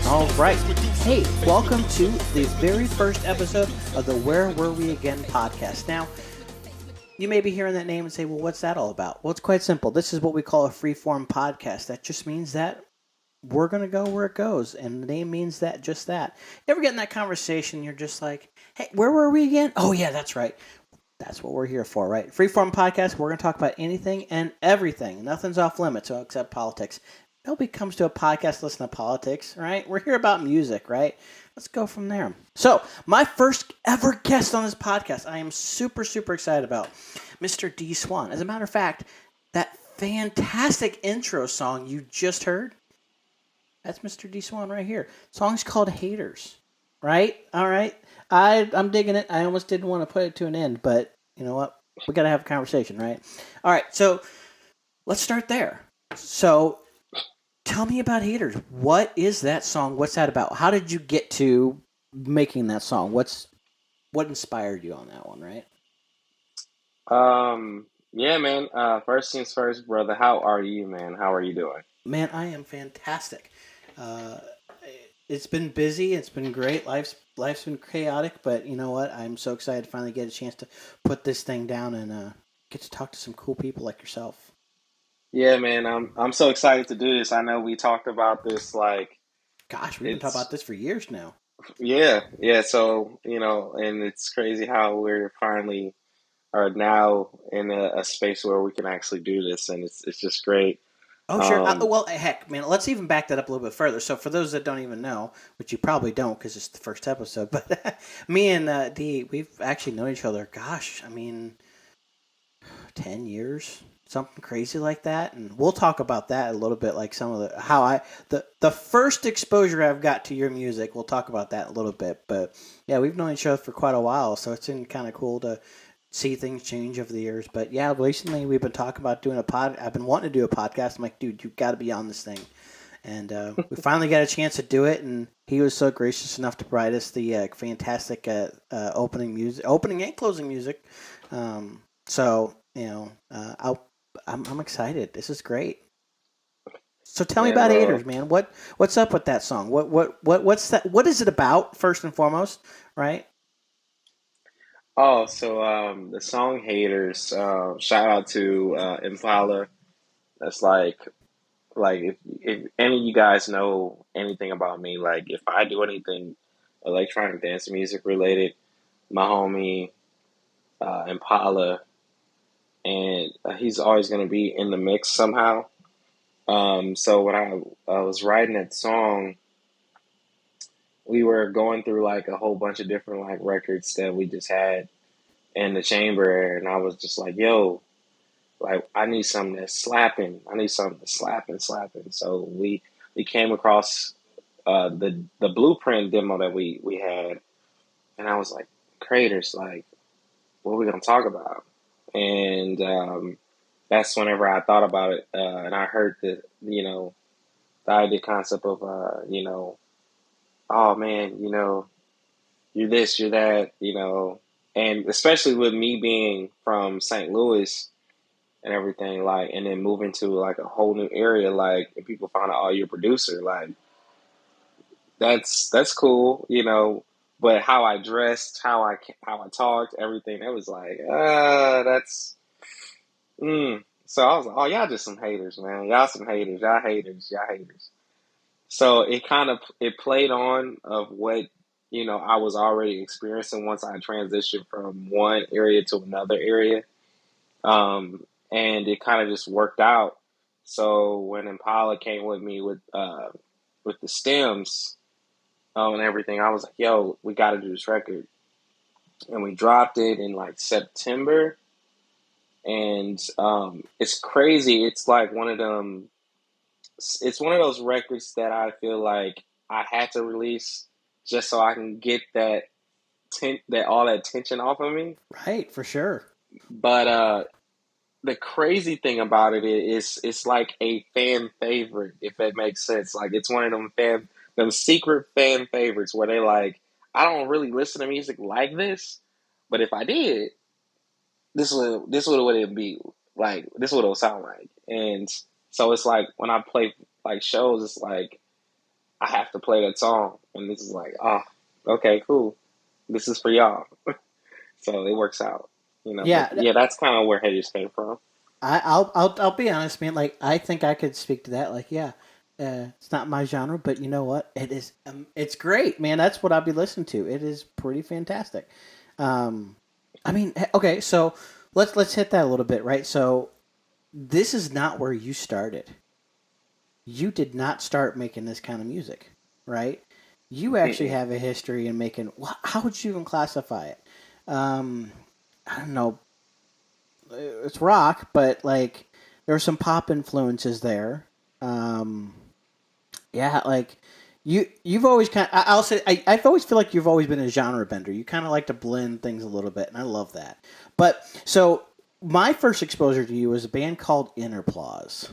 All right. Hey, welcome to the very first episode of the Where Were We Again podcast. Now, you may be hearing that name and say, well, what's that all about? Well, it's quite simple. This is what we call a free-form podcast. That just means that we're going to go where it goes, and the name means that, just that. You ever get in that conversation, you're just like, hey, where were we again? Oh, yeah, that's right. That's what we're here for, right? Freeform podcast, we're going to talk about anything and everything. Nothing's off limits except politics. Nobody comes to a podcast to listen to politics, right? We're here about music, right? Let's go from there. So, my first ever guest on this podcast, I am super, super excited about, Mr. Dee Swan. As a matter of fact, that fantastic intro song you just heard, that's Mr. Dee Swan right here. The song's called Haters, right? All right. I'm digging it. I almost didn't want to put it to an end, but you know what? We got to have a conversation, right? All right. So let's start there. So tell me about Haters. What is that song? What's that about? How did you get to making that song? What inspired you on that one, right? Yeah, man. First things first, brother. How are you, man? How are you doing? Man, I am fantastic. It's been busy. It's been great. Life's been chaotic, but you know what? I'm so excited to finally get a chance to put this thing down and get to talk to some cool people like yourself. Yeah, man. I'm so excited to do this. I know we talked about this Gosh, we've been talking about this for years now. yeah. So and it's crazy how we're finally are now in a space where we can actually do this, and it's just great. Oh, sure. Well, heck, man, let's even back that up a little bit further. So for those that don't even know, which you probably don't because it's the first episode, but me and Dee, we've actually known each other, gosh, 10 years, something crazy like that. And we'll talk about that a little bit, like some of the first exposure I've got to your music. We'll talk about that a little bit. But yeah, we've known each other for quite a while, so it's been kind of cool to see things change over the years. But yeah, recently we've been talking about doing I've been wanting to do a podcast. I'm like, dude, you've got to be on this thing. And we finally got a chance to do it, and he was so gracious enough to provide us the fantastic opening and closing music. So I'm excited. This is great. So tell me about Haters, man. What's up with that song? What's that? What is it about, first and foremost, right? Oh, so the song Haters, shout out to Impala. That's like if any of you guys know anything about me, like if I do anything electronic dance music related, my homie Impala, and he's always going to be in the mix somehow. So when I was writing that song, we were going through like a whole bunch of different like records that we just had in the chamber, and I was just like, yo, like I need something that's slapping. I need something that's slapping. So we came across the blueprint demo that we had, and I was like, creators, like, what are we gonna talk about? And that's whenever I thought about it, and I heard the idea concept of oh man, you're this, you're that, and especially with me being from St. Louis and everything, like, and then moving to like a whole new area, like, and people find out, oh, you're a producer, like, that's cool, but how I dressed, how I talked, everything, it was like, that's, so I was like, oh, y'all just some haters, man, y'all some haters, y'all haters, y'all haters. So it played on of what, I was already experiencing once I transitioned from one area to another area. And it kind of just worked out. So when Impala came with me with the stems and everything, I was like, yo, we got to do this record. And we dropped it in like September. And it's crazy. It's like it's one of those records that I feel like I had to release just so I can get that all that tension off of me. Right, for sure. But the crazy thing about it is it's like a fan favorite, if that makes sense. Like it's one of them secret fan favorites where they like, I don't really listen to music like this, but if I did, this would what it'd be. like this is what it'll sound like. And so it's like when I play like shows, it's like I have to play that song, and this is like, oh, okay, cool, this is for y'all. So it works out, you know. But Yeah, yeah, that's kind of where Haters came from. I'll be honest, man. Like, I think I could speak to that. Like, yeah, it's not my genre, but you know what? It is. It's great, man. That's what I'll be listening to. It is pretty fantastic. Um, I mean, okay, so let's hit that a little bit, right? So this is not where you started. You did not start making this kind of music, right? You actually Mm-mm. have a history in making. How would you even classify it? Um, I don't know, it's rock, but like there are some pop influences there. Um, yeah, like you've always kind. I'll say I've always feel like you've always been a genre bender. You kind of like to blend things a little bit, and I love that. But so my first exposure to you was a band called Interplaws,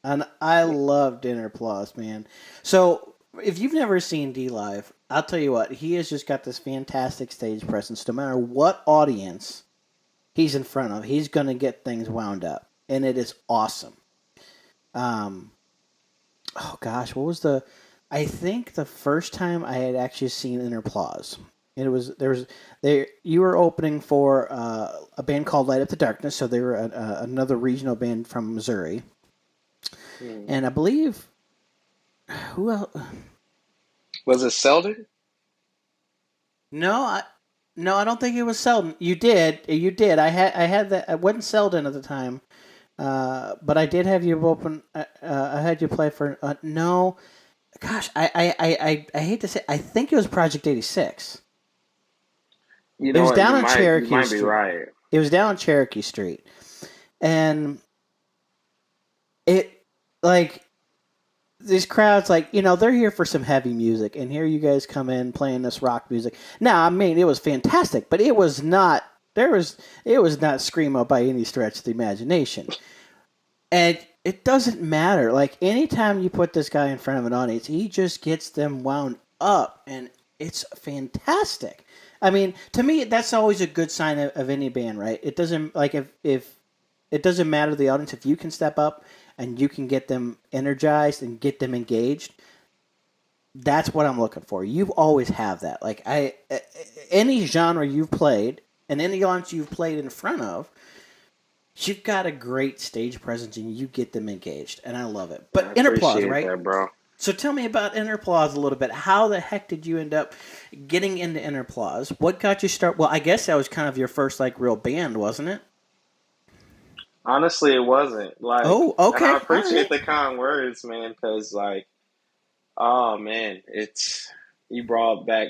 and I loved Interplaws, man. So if you've never seen D live, I'll tell you what, he has just got this fantastic stage presence. No matter what audience he's in front of, he's going to get things wound up, and it is awesome. Um, oh gosh, what was the? I think the first time I had actually seen Interplaws, it was there was they you were opening for a band called Light Up the Darkness, so they were another regional band from Missouri, Mm. and I believe who else? Was it Selden? No, no, I don't think it was Selden. You did. I had that. I wasn't Selden at the time. But I did have you open. I had you play for. No, gosh, I hate to say. I think it was Project 86. You It know was what? down on You Cherokee might be Street. right. It was down on Cherokee Street, and it like these crowds, like they're here for some heavy music, and here you guys come in playing this rock music. Now, I mean, it was fantastic, but it was not. It was not screamo by any stretch of the imagination. And it doesn't matter. Like, anytime you put this guy in front of an audience, he just gets them wound up, and it's fantastic. I mean, to me, that's always a good sign of any band, right? It doesn't like if it doesn't matter to the audience if you can step up and you can get them energized and get them engaged. That's what I'm looking for. You always have that. Like, any genre you've played and any audience you've played in front of, you've got a great stage presence and you get them engaged, and I love it. I But Interplaws, appreciate right? that, bro. So tell me about Interplaws a little bit. How the heck did you end up getting into Interplaws? What got you start? Well, I guess that was kind of your first like real band, wasn't it? Honestly, it wasn't like, Oh, and I okay, all appreciate right. the kind words, man, because like, oh man, it's you brought back.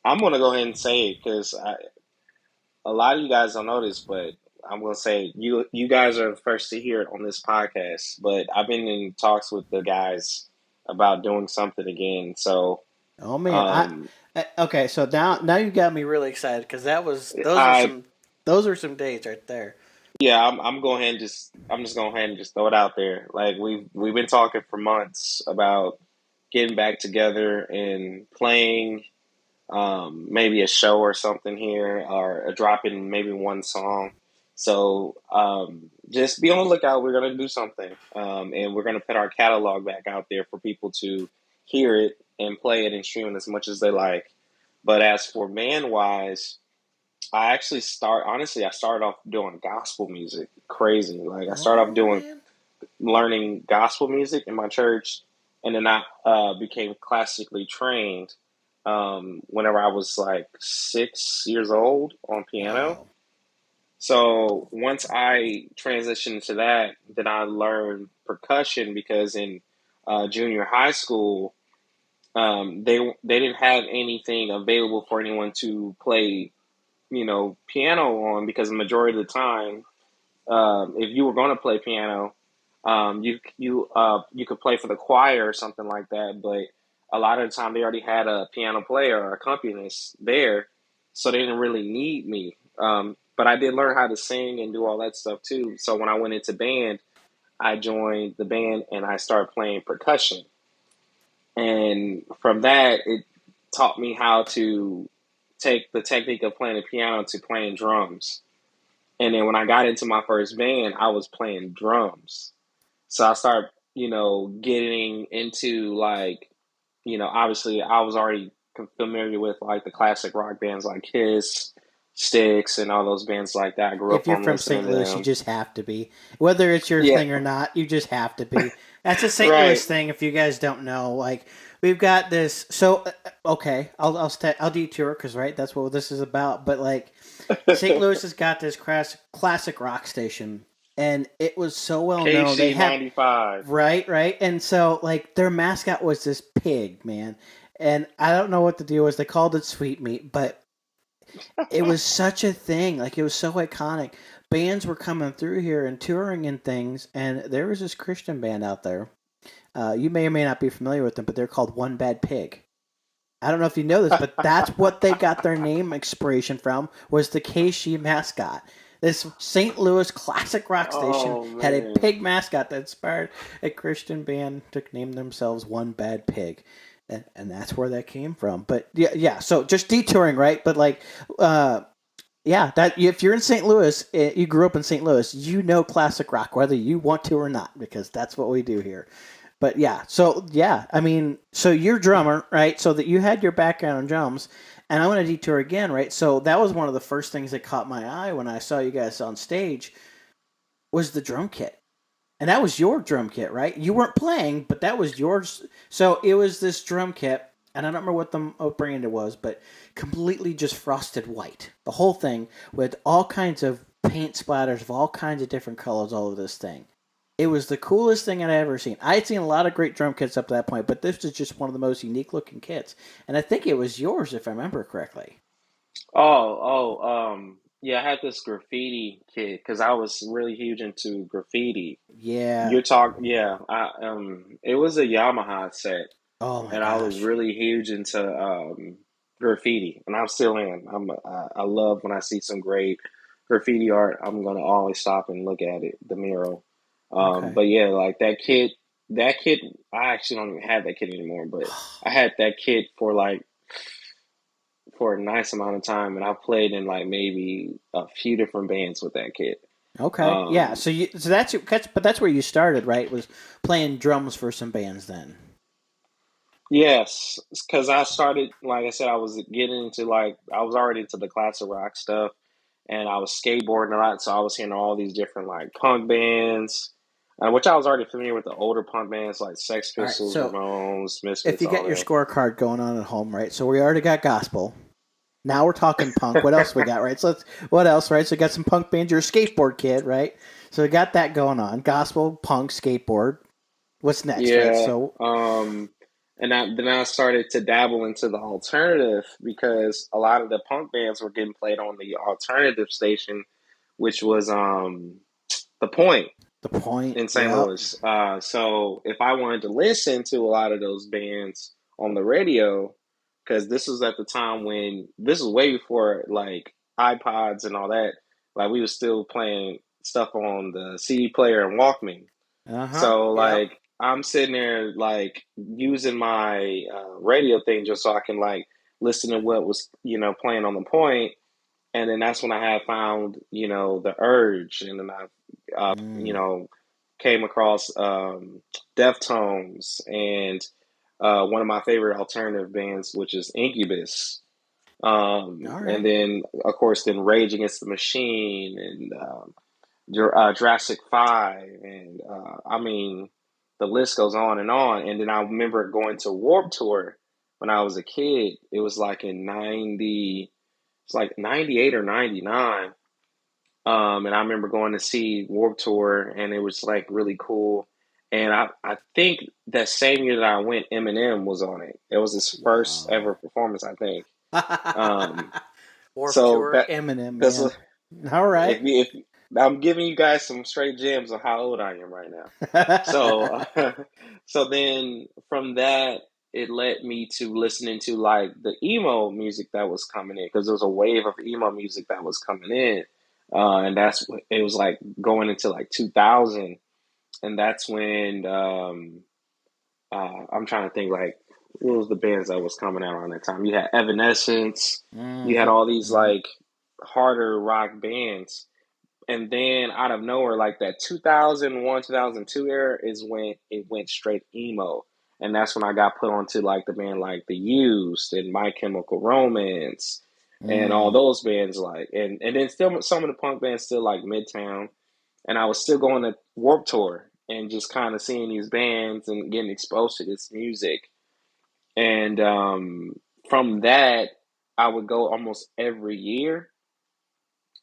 I'm gonna go ahead and say it because a lot of you guys don't know this, but I'm gonna say you guys are the first to hear it on this podcast. But I've been in talks with the guys about doing something again. So Oh man, um, okay. So now you got me really excited because that was I those are some days right there. yeah, I'm going ahead and I'm just going ahead and just throw it out there. Like we've been talking for months about getting back together and playing maybe a show or something here or dropping maybe one song. So just be on the lookout. We're gonna do something, and we're gonna put our catalog back out there for people to hear it and play it and stream it as much as they like. But as for band wise, I actually I started off doing gospel music. Crazy. Like I started off Oh doing man. learning gospel music in my church, and then I became classically trained whenever I was like 6 years old on piano. Wow. So once I transitioned to that, then I learned percussion because in junior high school, they didn't have anything available for anyone to play, piano on because the majority of the time, if you were going to play piano, you could play for the choir or something like that. But a lot of the time, they already had a piano player or accompanist there, so they didn't really need me. But I did learn how to sing and do all that stuff too. So when I went into band, I joined the band and I started playing percussion. And from that, it taught me how to take the technique of playing the piano to playing drums. And then when I got into my first band, I was playing drums. So I started, getting into like, obviously I was already familiar with like the classic rock bands like Kiss, Styx, and all those bands like that. I grew If up you're on from listening St. to Louis, you them. just have to be. Whether it's your Yeah, thing or not, you just have to be. That's a St. Louis right. thing. If you guys don't know, like we've got this. So okay, I'll detour because right, that's what this is about. But like St. Louis has got this classic rock station, and it was so well known. They KC have 95. right, and so like their mascot was this pig, man. And I don't know what the deal was. They called it Sweet Meat, but it was such a thing. Like it was so iconic. Bands were coming through here and touring and things, and there was this Christian band out there. You may or may not be familiar with them, but they're called One Bad Pig. I don't know if you know this, but that's what they got their name inspiration from. Was the KC mascot. This St. Louis classic rock station Oh had a man. pig mascot that inspired a Christian band to name themselves One Bad Pig. And that's where that came from. But yeah. So just detouring, right? But like, yeah, that if you're in St. Louis, you grew up in St. Louis, you know classic rock, whether you want to or not, because that's what we do here. But yeah, so yeah, I mean, so you're a drummer, right? So that you had your background in drums, and I want to detour again, right? So that was one of the first things that caught my eye when I saw you guys on stage was the drum kit. And that was your drum kit, right? You weren't playing, but that was yours. So it was this drum kit, and I don't remember what brand it was, but completely just frosted white. The whole thing with all kinds of paint splatters of all kinds of different colors all over this thing. It was the coolest thing I'd ever seen. I had seen a lot of great drum kits up to that point, but this is just one of the most unique looking kits. And I think it was yours, if I remember correctly. Yeah, I had this graffiti kid because I was really huge into graffiti. Yeah. Yeah, it was a Yamaha set, Oh my and I was gosh. really huge into graffiti, and I'm still in. I love when I see some great graffiti art. I'm gonna always stop and look at it, the mural. Okay. But yeah, like that kid, I actually don't even have that kid anymore. But I had that kid for a nice amount of time, and I played in like maybe a few different bands with that kid. Okay. Yeah. Um, But that's where you started, right? Was playing drums for some bands then. yes, because I started, like I said, I was getting into like I was already into the classic rock stuff, and I was skateboarding a lot, so I was hearing all these different like punk bands, which I was already familiar with the older punk bands like Sex All right. Pistols, So Ramones, if Misfits, you all get your that. scorecard going on at home, right? So we already got gospel. Now we're talking punk. What else we got, right? What else, right? So we got some punk bands. You're a skateboard kid, right? So we got that going on. Gospel, punk, skateboard. What's next, right? Yeah, So, then I started to dabble into the alternative because a lot of the punk bands were getting played on the alternative station, which was the Point the point. in St. Yep. Louis. So if I wanted to listen to a lot of those bands on the radio, because this was at the time when this was way before like iPods and all that, like we was still playing stuff on the CD player and Walkman. Uh huh. So Yep. like I'm sitting there like using my radio thing just so I can like listen to what was playing on the point, and then that's when I had found the Urge, and then I Mm. came across Deftones and one of my favorite alternative bands, which is Incubus. All And right. then of course then Rage Against the Machine and Jurassic 5, and I mean, the list goes on and on. And then I remember going to Warp Tour when I was a kid. It was like in 90, it's like 98 or 99. And I remember going to see Warp Tour, and it was like really cool. And I think that same year that I went, Eminem was on it. It was his first ever Wow. performance, I think. Um, Warp so Tour, that Eminem, that's man. All right. if I'm giving you guys some straight gems of how old I am right now. So, so then from that, it led me to listening to like the emo music that was coming in because there was a wave of emo music that was coming in, and it was like going into like 2000, and that's when I'm trying to think like what was the bands that was coming out around that time. You had Evanescence, you had hmm all these like harder rock bands, And then out of nowhere, like that 2001, 2002 era is when it went straight emo. And that's when I got put onto like the band like The Used and My Chemical Romance and all Mm. those bands like and then still some of the punk bands still like Midtown. And I was still going to Warp Tour and just kind of seeing these bands and getting exposed to this music. And from that, I would go almost every year,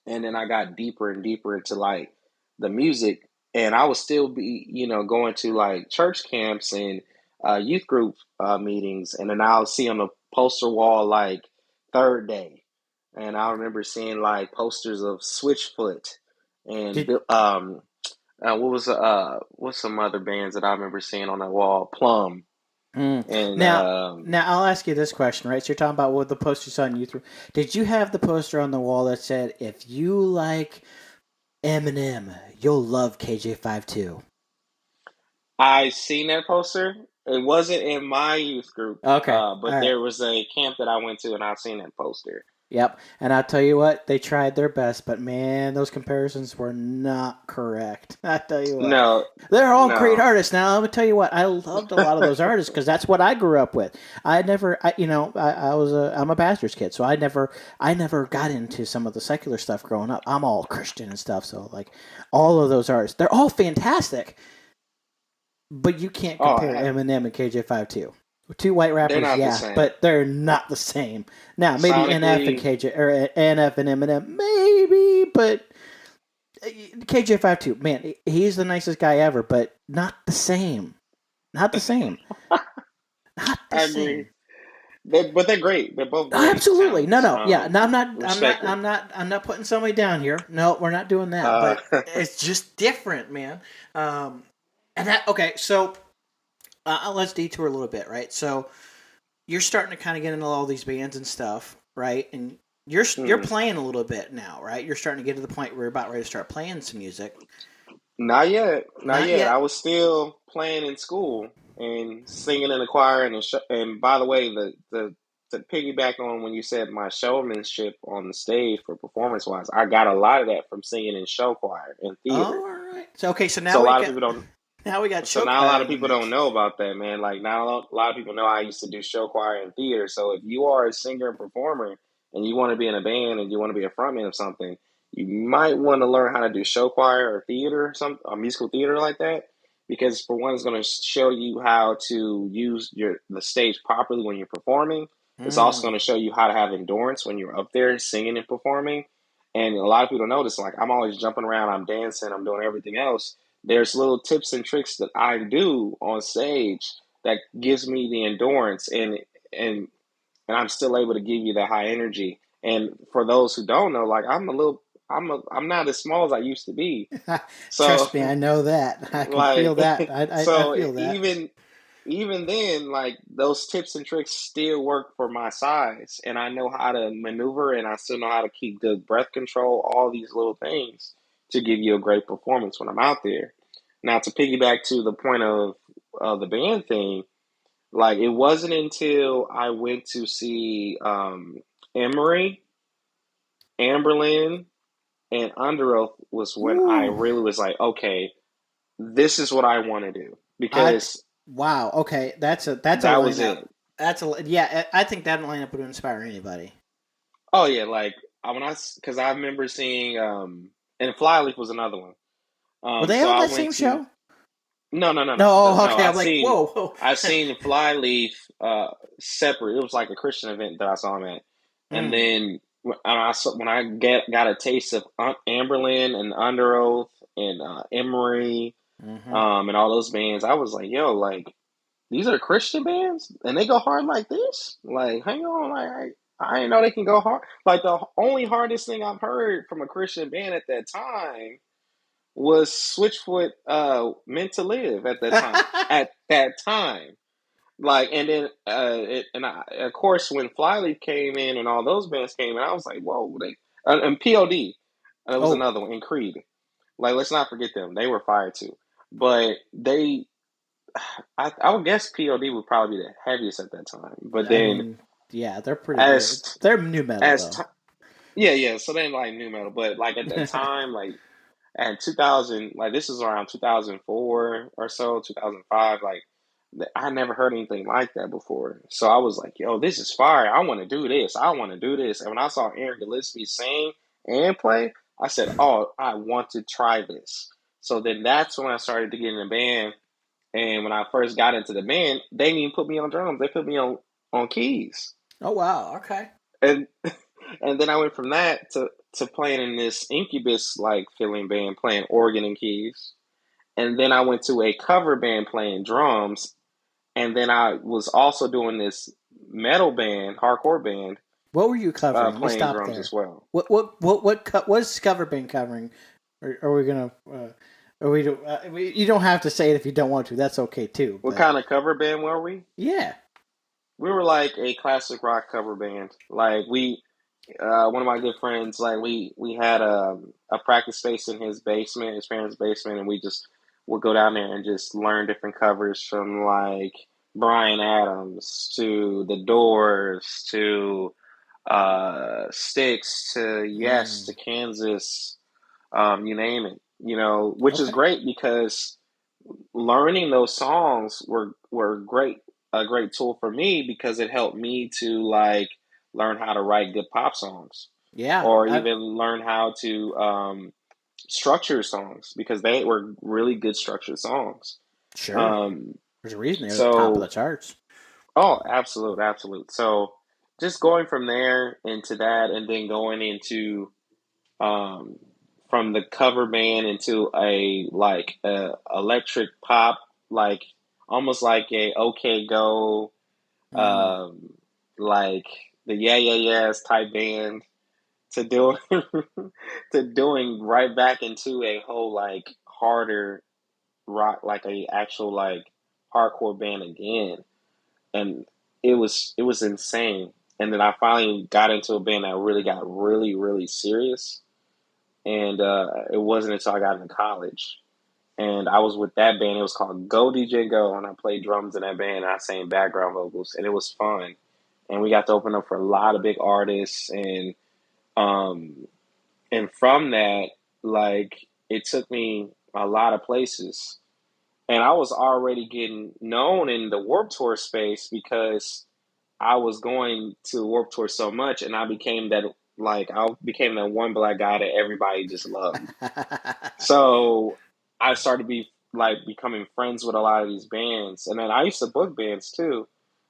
and then I got deeper and deeper into like the music, and I would still be, going to like church camps and youth group meetings, and then I'll see on the poster wall like Third Day, and I remember seeing like posters of Switchfoot and Did what's some other bands that I remember seeing on that wall, Plum, mm. and Now I'll ask you this question, right? So you're talking about what the poster you saw on YouTube. Did you have the poster on the wall that said, "If you like Eminem, you'll love KJ52"? I seen that poster. It wasn't in my youth group, Okay, all but right. there was a camp that I went to, and I've seen that poster. Yep. And I'll tell you what, they tried their best, but man, those comparisons were not correct. I tell you what. No, They're all great no. artists. Now, let me tell you what, I loved a lot of those artists because that's what I grew up with. I'm a pastor's kid, so I never got into some of the secular stuff growing up. I'm all Christian and stuff, so like all of those artists, they're all fantastic, but you can't Oh, compare Eminem and KJ52. Two white they're rappers, not the yeah, same. but they're not the same. Now, maybe NF and Sonically, KJ or NF and Eminem, maybe, but KJ52, man, he's the nicest guy ever, but not the same. Not the same. Not the I agree. same. But they're great. They're both great Absolutely, no, talents. no, yeah, no. Respectfully. I'm not putting somebody down here. No, we're not doing that. Uh, But it's just different, man. And that okay. So let's detour a little bit, right? So you're starting to kind of get into all these bands and stuff, right? And you're hmm. playing a little bit now, right? You're starting to get to the point where you're about ready to start playing some music. Not yet. Not Not yet. I yet. was still playing in school and singing in the choir and by the way, the to piggyback on when you said my showmanship on the stage for performance wise, I got a lot of that from singing in show choir and Oh, theater. all right. So okay, so So a lot of people don't. now we got So show now a choir lot of in the people don't mix. know about that, man. Like now a lot of people know I used to do show choir and theater. So if you are a singer and performer and you want to be in a band and you want to be a frontman of something, you might want to learn how to do show choir or theater, some or musical theater like that. Because for one, it's going to show you how to use the stage properly when you're performing. It's also Mm. going to show you how to have endurance when you're up there singing and performing. And a lot of people don't notice, like I'm always jumping around, I'm dancing, I'm doing everything else. There's little tips and tricks that I do on stage that gives me the endurance and and I'm still able to give you that high energy. And for those who don't know, like I'm not as small as I used to be. So Trust me, I know that. I can feel like that. I so feel that. even then, like those tips and tricks still work for my size, and I know how to maneuver, and I still know how to keep good breath control. All these little things to give you a great performance when I'm out there. Now, to piggyback to the point of the band thing, like it wasn't until I went to see Emory, Amberlin, and Underoath was when I Ooh, really was like, okay, this is what I want to do I because wow. Okay, that's a that was lineup. it. That's a yeah. I think that lineup would inspire anybody. Oh yeah, like because I remember seeing and Flyleaf was another one. Were they So on I that went same to show? no No. no. Okay, I'm like, whoa, whoa. I seen Flyleaf separate. It was like a Christian event that I saw him at, and Mm, then when I got a taste of Amberlin and Under Oath and Emory mm-hmm. and all those bands, I was like, yo, like these are Christian bands and they go hard like this. Like, hang on, like I didn't know they can go hard. Like the only hardest thing I've heard from a Christian band at that time was Switchfoot Meant to Live at that time. At that time. Like and then of course when Flyleaf came in and all those bands came in, I was like, whoa, they and POD. Was Oh, another one in Creed. Like let's not forget them. They were fire too. But I would guess POD would probably be the heaviest at that time. But I then mean, yeah, they're pretty good. as They're new metal as though. yeah, yeah. So then like new metal, but like at that time, like And 2000, like this is around 2004 or so, 2005. Like I never heard anything like that before. So I was like, yo, this is fire. I want to do this. I want to do this. And when I saw Aaron Gillespie sing and play, I said, oh, I want to try this. So then that's when I started to get in the band. And when I first got into the band, they didn't even put me on drums. They put me on keys. Oh wow. Okay. And and then I went from that to playing in this Incubus like feeling band, playing organ and keys. And then I went to a cover band playing drums. And then I was also doing this metal band, hardcore band, What were you covering? Let me playing stop drums there. as well. What is cover band covering? Are we gonna? You don't have to say it if you don't want to. That's okay too. What But kind of cover band were we? yeah. We were like a classic rock cover band. Like one of my good friends, like we had a practice space in his basement, his parents' basement, and we just would go down there and just learn different covers from like Bryan Adams to The Doors to Styx to Yes to Kansas, you name it. Which is Okay. great because learning those songs were great, a great tool for me because it helped me to like learn how to write good pop songs Yeah. or even learn how to structure songs because they were really good structured songs. Sure. Um, There's a reason they're at the top of the so, charts. oh, absolute, absolute. So just going from there into that and then going into um, from the cover band into a like electric pop, like almost like a OK Go, Mm. um, like the Yeah Yeah Yeahs type band to doing to doing right back into a whole like harder rock, like a actual like hardcore band again, and it was insane. And then I finally got into a band that really got really serious and it wasn't until I got into college. And I was with that band. It was called Go DJ Go, and I played drums in that band. And I sang background vocals, and it was fun. And we got to open up for a lot of big artists, um, and from that, like it took me a lot of places. And I was already getting known in the Warp Tour space because I was going to Warp Tour so much, and I became that one black guy that everybody just loved. So I started to be like becoming friends with a lot of these bands, and then I used to book bands too.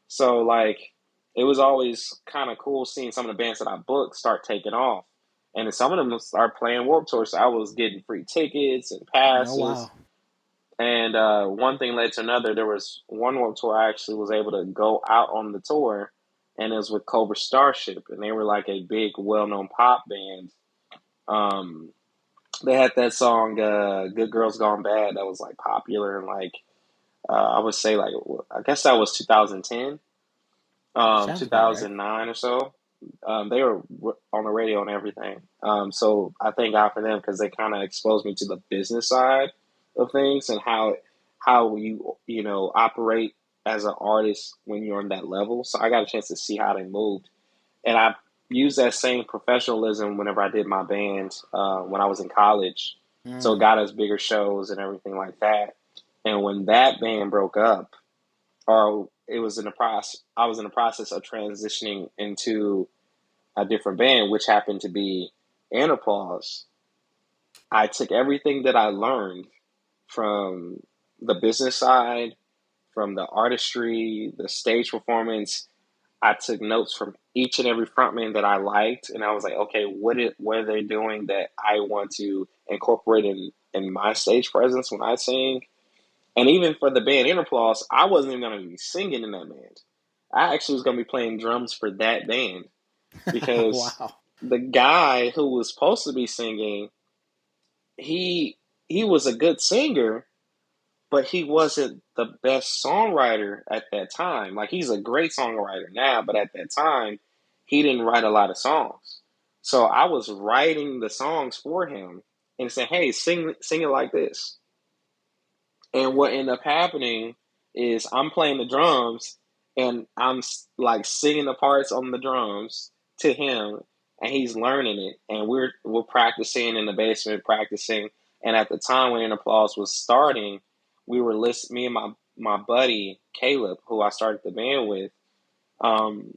So like it was always kind of cool seeing some of the bands that I booked start taking off, and then some of them start playing Warped Tour. So I was getting free tickets and Oh passes, wow. and one thing led to another. There was one Warped Tour I actually was able to go out on the tour, and it was with Cobra Starship, and they were like a big, well-known pop band. Um, they had that song "Good Girls Gone Bad" that was like popular and like I would say like I guess that was 2010, Sounds about right. 2009 or so. They were on the radio and everything. So I thank God for them because they kind of exposed me to the business side of things and how you operate as an artist when you're on that level. So I got a chance to see how they moved, and I used that same professionalism whenever I did my band when I was in college. So it Mm. got us bigger shows and everything like that. And when that band broke up, or it was in the process, I was in the process of transitioning into a different band, which happened to be Anapause. I took everything that I learned from the business side, from the artistry, the stage performance. I took notes from each and every frontman that I liked, and I was like, okay, what are they doing that I want to incorporate in my stage presence when I sing? And even for the band Interplause, I wasn't even going to be singing in that band. I actually was going to be playing drums for that band because Wow. the guy who was supposed to be singing, he he was a good singer, but he wasn't the best songwriter at that time. Like he's a great songwriter now, but at that time, he didn't write a lot of songs. So I was writing the songs for him and saying, "Hey, sing it like this." And what ended up happening is I'm playing the drums and I'm like singing the parts on the drums to him, and he's learning it, and we're practicing in the basement, practicing, And at the time when In Applause was starting, we were me and my buddy Caleb, who I started the band with. Um,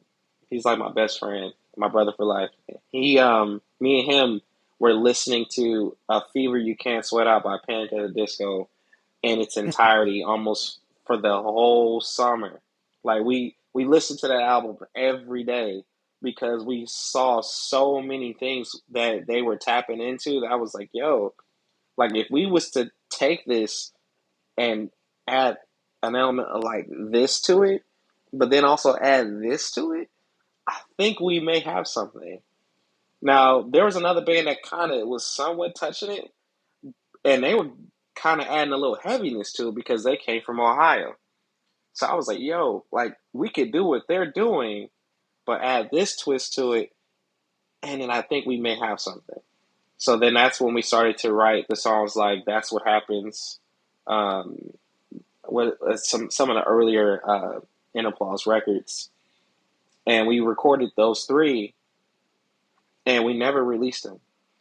he's like my best friend, my brother for life. Me and him were listening to "A Fever You Can't Sweat Out" by Panic at the Disco in its entirety, almost for the whole summer. Like we listened to that album every day because we saw so many things that they were tapping into. That I was like, yo, like if we was to take this and add an element of like this to it, but then also add this to it, I think we may have something. Now, there was another band that kind of was somewhat touching it, and they were kind of adding a little heaviness to it because they came from Ohio. So I was like, yo, like we could do what they're doing, but add this twist to it, and then I think we may have something. So then that's when we started to write the songs like "That's What Happens," um, some of the earlier In Applause records, and we recorded those three, and we never released them.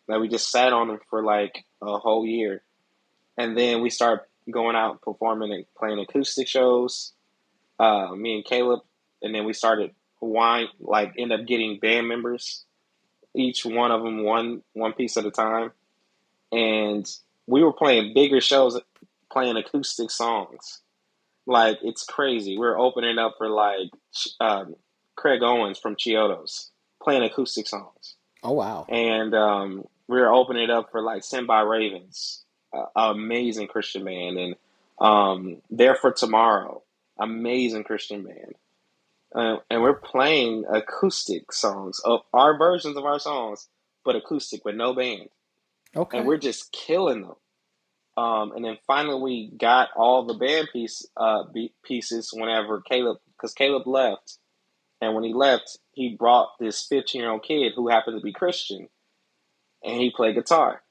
Like we just sat on them for like a whole year, and then we started going out and performing and playing acoustic shows. Me and Caleb, and then we started end up getting band members, each one of them one piece at a time, and we were playing bigger shows, playing acoustic songs. Like it's crazy. We were opening up for like Craig Owens from Chiodos, playing acoustic songs. Oh wow! And we were opening it up for like Sent by Ravens, amazing Christian band, and There for Tomorrow, amazing Christian band. And we're playing acoustic songs of our versions of our songs, but acoustic with no band. Okay. And we're just killing them. And then finally we got all the band pieces whenever because Caleb left. And when he left, he brought this 15-year-old kid who happened to be Christian, and he played guitar.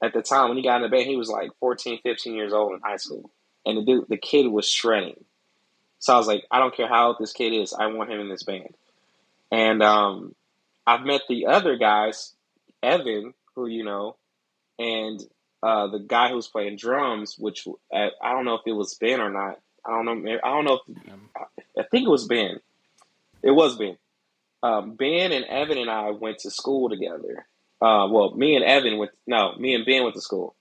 At the time, when he got in the band, he was like 14, 15 years old in high school. And the kid was shredding. So I was like, I don't care how old this kid is, I want him in this band. And I've met the other guys, Evan, who you know, and the guy who was playing drums, which I don't know if it was Ben or not. I don't know. I don't know. I think it was Ben. It was Ben. Ben and Evan and I went to school together. Me and Ben went to school.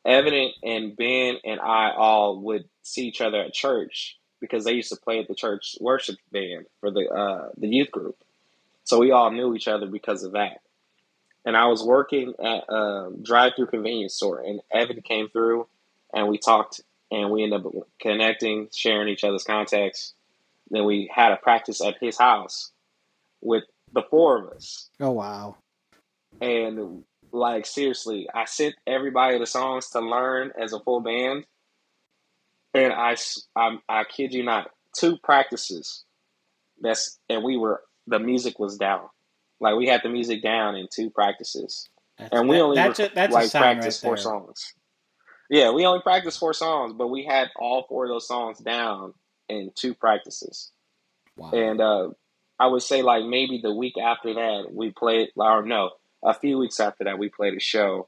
Evan and Ben and I all would see each other at church because they used to play at the church worship band for the youth group. So we all knew each other because of that. And I was working at a drive-through convenience store, and Evan came through, and we talked, and we ended up connecting, sharing each other's contacts. Then we had a practice at his house with the four of us. Oh wow! And like seriously, I sent everybody the songs to learn as a full band, and I kid you not, 2 practices. The music was down. Like we had the music down in 2 practices, and we only that's a sign practiced right 4 there. songs. Yeah, we only practiced 4 songs, but we had all 4 of those songs down in 2 practices. Wow! And I would say like maybe the week after that we played, or no, a few weeks after that we played a show,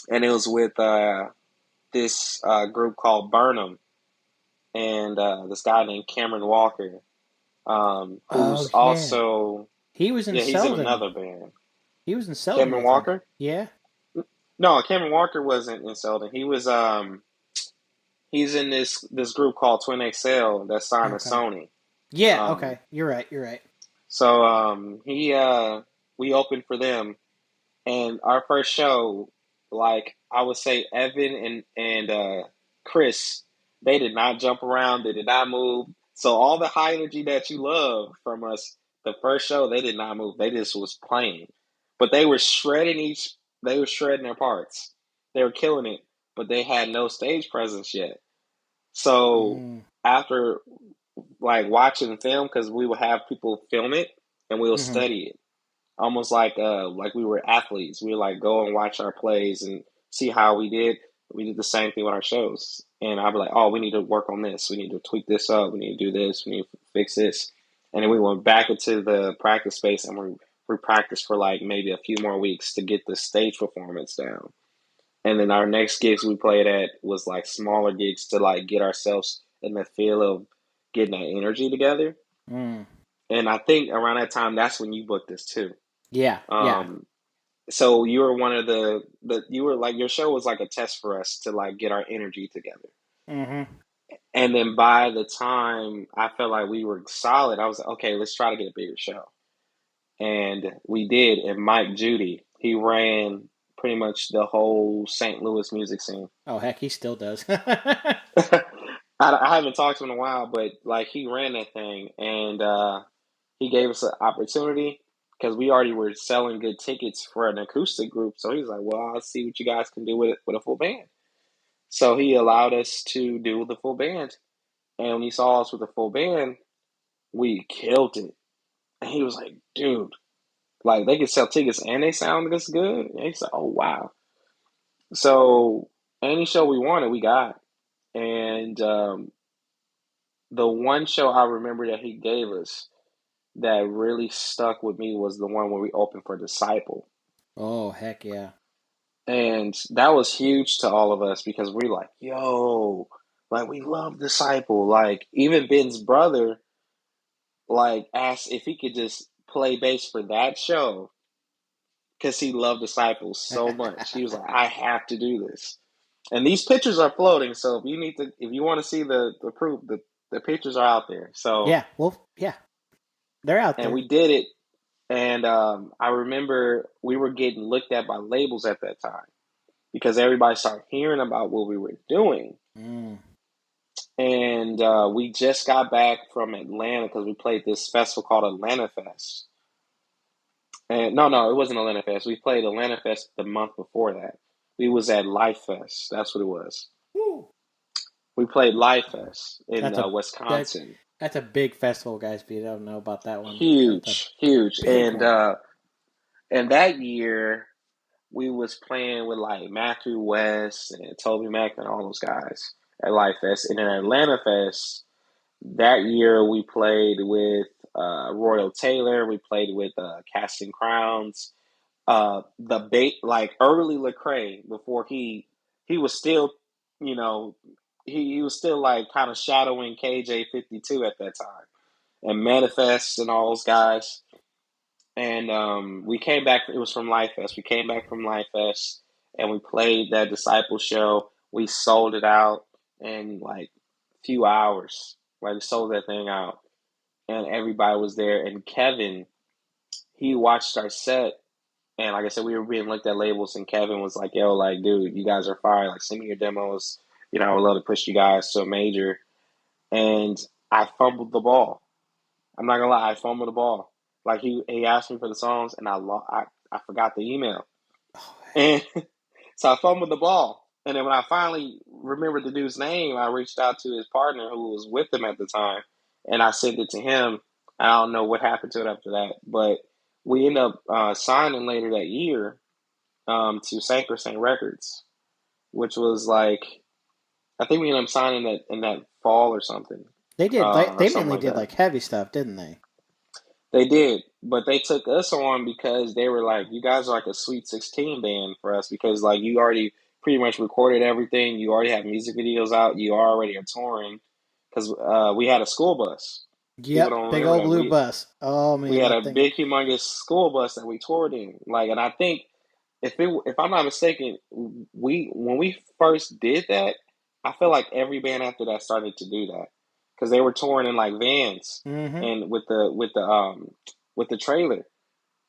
and it was with this group called Burnham, and this guy named Cameron Walker, who's also he was in he's Selden. in another band. He was in Selden. Cameron Walker? Yeah. No, Cameron Walker wasn't in Selden. He was he's in this group called Twin XL that's signed to Sony. Yeah, okay. You're right. So we opened for them, and our first show, like I would say Evan and Chris, they did not jump around, they did not move. So all the high energy that you love from us, the first show, they did not move. They just was playing. But they were shredding their parts. They were killing it, but they had no stage presence yet. So after like watching film, because we would have people film it and we would study it, almost like we were athletes. We would like go and watch our plays and see how we did. We did the same thing with our shows, and I'd be like, "Oh, we need to work on this. We need to tweak this up. We need to do this. We need to fix this." And then we went back into the practice space and we practiced for like maybe a few more weeks to get the stage performance down. And then our next gigs we played at was like smaller gigs to like get ourselves in the feel of getting that energy together. Mm. And I think around that time, that's when you booked us too. Yeah, yeah. Um, so you were one of the you were like your show was like a test for us to like get our energy together. Mm-hmm. And then by the time I felt like we were solid, I was like, okay, let's try to get a bigger show. And we did. And Mike Judy, he ran pretty much the whole St. Louis music scene. Oh, heck, he still does. I haven't talked to him in a while, but like he ran that thing, and he gave us an opportunity because we already were selling good tickets for an acoustic group. So he was like, "Well, I'll see what you guys can do with it with a full band." So he allowed us to do the full band, and when he saw us with the full band, we killed it. And he was like, "Dude, like they can sell tickets and they sound this good." And he said, "Oh wow!" So any show we wanted, we got, and the one show I remember that he gave us that really stuck with me was the one where we opened for Disciple. Oh, heck yeah. And that was huge to all of us because we're like, yo, like we love Disciple. Like even Ben's brother like asked if he could just play bass for that show because he loved Disciples so much. He was like, I have to do this. And these pictures are floating, so if you want to see the proof, the pictures are out there. So Yeah, well, yeah, they're out and there. we did it. And I remember we were getting looked at by labels at that time because everybody started hearing about what we were doing. Mm. And we just got back from Atlanta because we played this festival called Atlanta Fest. And no, it wasn't Atlanta Fest. We played Atlanta Fest the month before that. We was at Life Fest. That's what it was. Woo. We played Life Fest in That's a that Wisconsin. that's a big festival, guys. If you don't know about that one, that's a Huge, huge. big one. And that year we was playing with like Matthew West and Toby Mac and all those guys at Life Fest. And then Atlanta Fest, that year we played with Royal Taylor. We played with Casting Crowns. The bait like early Lecrae before he was still, you know, he was still like kind of shadowing KJ52 at that time and Manifest and all those guys. And we came back. It was from Life Fest. We came back from Life Fest and we played that Disciple show. We sold it out in like a few hours. Like we sold that thing out, and everybody was there. And Kevin, he watched our set, and like I said, we were being looked at labels. And Kevin was like, "Yo, like, dude, you guys are fire. Like, send me your demos. You know, I would love to push you guys to a major." And I fumbled the ball. I'm not gonna lie, I fumbled the ball. Like he asked me for the songs, and I forgot the email, Oh, and so I fumbled the ball. And then when I finally remembered the dude's name, I reached out to his partner who was with him at the time, and I sent it to him. I don't know what happened to it after that, but we ended up signing later that year to Saint Records, which was like I think we ended up signing that in that fall or something, they did. Like, or they something mainly like did that. like heavy stuff, didn't they? They did, but they took us on because they were like, "You guys are like a Sweet 16 band for us because like you already pretty much recorded everything. You already have music videos out. You already are touring because we had a school bus. People Yep, don't big remember old that blue bus. Oh we man, had a that thing. big, humongous school bus that we toured in. Like, and I think if I'm not mistaken, we when we first did that, I feel like every band after that started to do that because they were touring in like vans Mm-hmm. and with the trailer,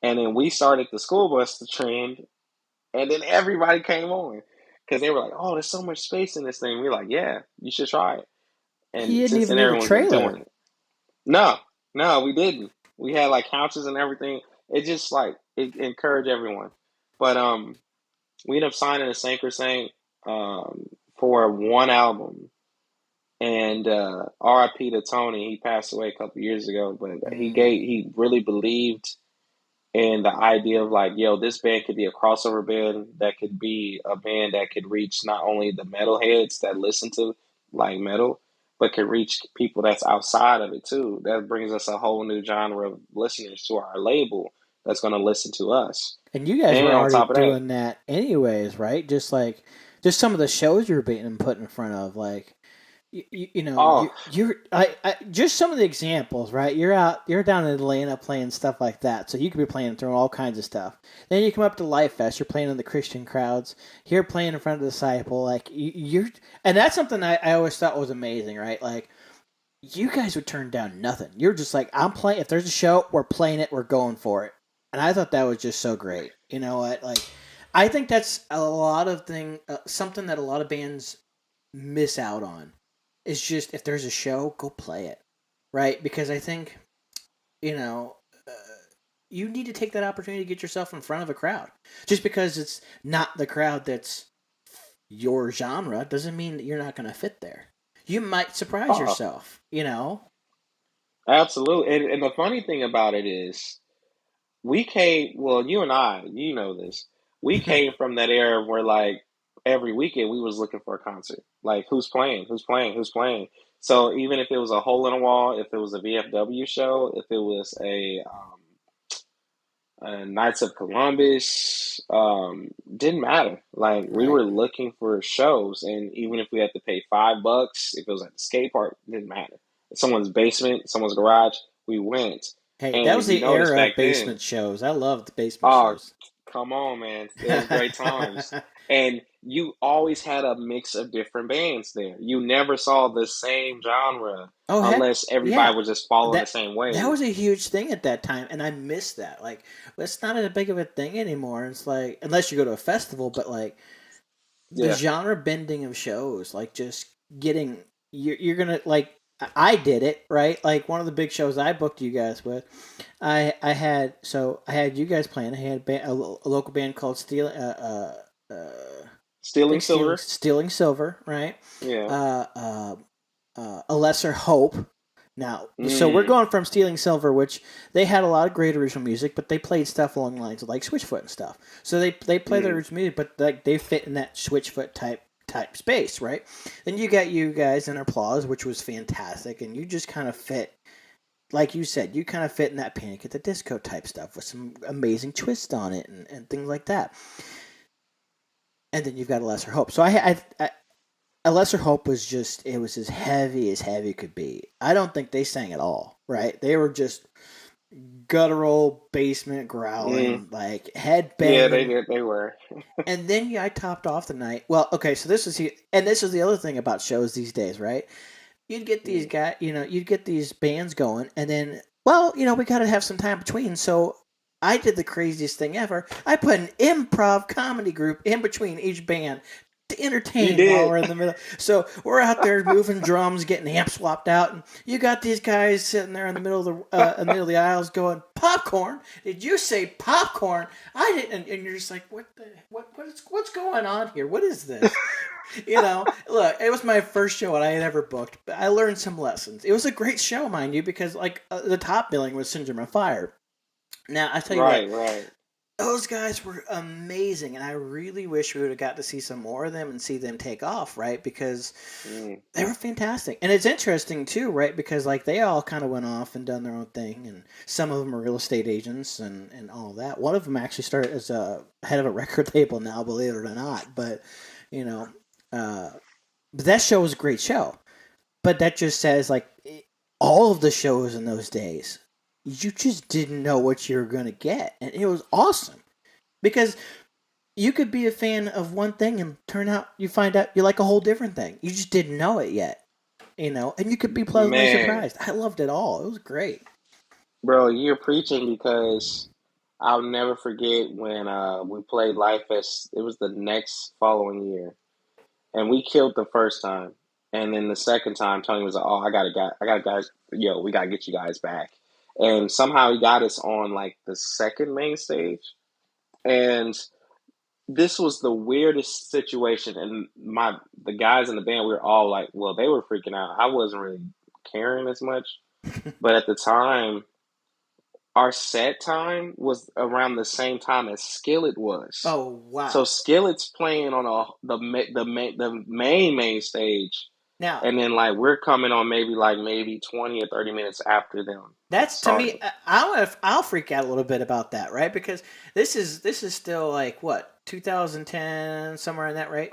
and then we started the school bus to trend, and then everybody came on because they were like, "Oh, there's so much space in this thing." We're like, "Yeah, you should try it." He And didn't since even then, need a everyone's been trailer. doing it. No, no, we didn't. We had like couches and everything. It just like it encouraged everyone. But we ended up signing to Saint Saint for one album. And R.I.P. to Tony. He passed away a couple years ago, but Mm. he really believed in the idea of like, yo, this band could be a crossover band that could be a band that could reach not only the metalheads that listen to like metal, but could reach people that's outside of it too. That brings us a whole new genre of listeners to our label that's going to listen to us. And you guys And were on already top of that, doing that anyways, right? Just some of the shows you were being put in front of, like oh, just some of the examples, right? You're down in Atlanta playing stuff like that, so you could be playing through all kinds of stuff. Then you come up to Life Fest, you're playing in the Christian crowds, here playing in front of the Disciple, like and that's something I always thought was amazing, right? Like you guys would turn down nothing. You're just like, I'm playing. If there's a show, we're playing it. We're going for it. And I thought that was just so great. You know what? Like, I think that's a lot of something that a lot of bands miss out on. Is just if there's a show, go play it, right? Because I think, you know, you need to take that opportunity to get yourself in front of a crowd. Just because it's not the crowd that's your genre doesn't mean that you're not going to fit there. You might surprise oh, yourself, you know? absolutely. And the funny thing about it is, we came, well, you and I, you know this, we came from that era where like every weekend we was looking for a concert. Like who's playing, who's playing, who's playing. So even if it was a hole in a wall, if it was a VFW show, if it was a Knights of Columbus, didn't matter. Like we Right. were looking for shows, and even if we had to pay $5, if it was at the skate park, didn't matter. Someone's basement, someone's garage, we went. Hey, And that was if you the notice era back of then, basement shows. I loved the basement oh, shows. come on, man. It was great times. And you always had a mix of different bands there. You never saw the same genre Oh heck, unless everybody yeah. was just following the That same that wave. was a huge thing at that time, and I miss that. Like, it's not as big of a thing anymore. It's like unless you go to a festival, but like the Yeah. genre bending of shows, like just getting you're gonna like I did it right. Like one of the big shows I booked you guys with, I had you guys playing. I had a local band called I Stealing think Silver. Stealing Silver, right? Yeah. Uh, uh, a Lesser Hope. Now, so we're Mm, going from Stealing Silver, which they had a lot of great original music, but they played stuff along the lines of like Switchfoot and stuff. So they play their mm. original music, but like they fit in that Switchfoot type space, right? Then you got you guys in Applause, which was fantastic, and you just kind of fit, like you said, you kind of fit in that Panic at the Disco type stuff with some amazing twists on it and things like that. And then you've got a Lesser Hope. So a Lesser Hope was just it was as heavy could be. I don't think they sang at all, right? They were just guttural basement Mm. growling, like head Yeah, they banging. did. They were. And then I topped off the night. Well, okay, so this is the other thing about shows these days, right? You'd get these Mm. guys, you'd get these bands going, and then, well, we got to have some time between. So I did the craziest thing ever. I put an improv comedy group in between each band to You entertain while did. we're in the middle. So we're out there moving drums, getting amps swapped out, and you got these guys sitting there in the middle of the aisles going, "Popcorn? Did you say popcorn? I didn't." And you're just like, what's going on here? What is this? Look, it was my first show and I had ever booked, but I learned some lessons. It was a great show, mind you, because like the top billing was Syndrome of Fire. Now I tell you what, Right, right. those guys were amazing, and I really wish we would have got to see some more of them and see them take off, right? Because Mm. they were fantastic, and it's interesting too, right? Because like they all kind of went off and done their own thing, and some of them are real estate agents and all that. One of them actually started as a head of a record label now, believe it or not. But you know, uh, but that show was a great show. But that just says like all of the shows in those days, you just didn't know what you were gonna get, and it was awesome because you could be a fan of one thing and you find out you like a whole different thing. You just didn't know it yet, and you could be pleasantly Man, surprised. I loved it all. It was great. bro, you're preaching because I'll never forget when we played Life Fest. It was the next following year, and we killed the first time. And then the second time, Tony was like, "Oh, I got guys. Yo, we gotta get you guys back." And somehow he got us on like the second main stage. And this was the weirdest situation. And the guys in the band, we were all like, well, they were freaking out. I wasn't really caring as much, but at the time, our set time was around the same time as Skillet was. Oh So wow! Skillet's playing on the main stage, Now, and then like we're coming on maybe 20 or 30 minutes after them that's to me. starting. I'll freak out a little bit about that, right? Because this is still like what 2010 somewhere in that, right?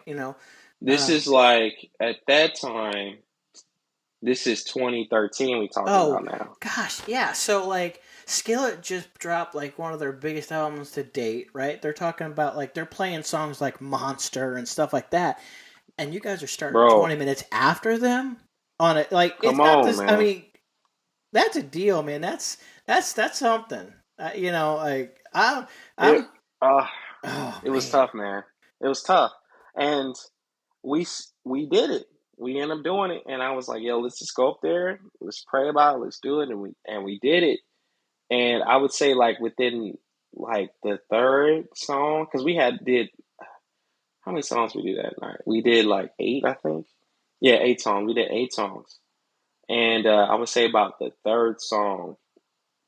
This Um, is like at that time. This is 2013 we talking oh about now. gosh, yeah. So like Skillet just dropped like one of their biggest albums to date, right? They're talking about like they're playing songs like Monster and stuff like that, and you guys are starting Bro, 20 minutes after them on it. Like it's come got on, this. I man. mean, that's a deal, man. That's something. Like It I'm. uh Oh it was man. tough, man. It was tough. And we did it. We ended up doing it and I was like, "Yo, let's just go up there. Let's pray about it. Let's do it." And we did it. And I would say like within like the third song cuz we had did how many songs we did that night? We did like 8, I think. Yeah, 8 songs. We did 8 songs. And I would say about the third song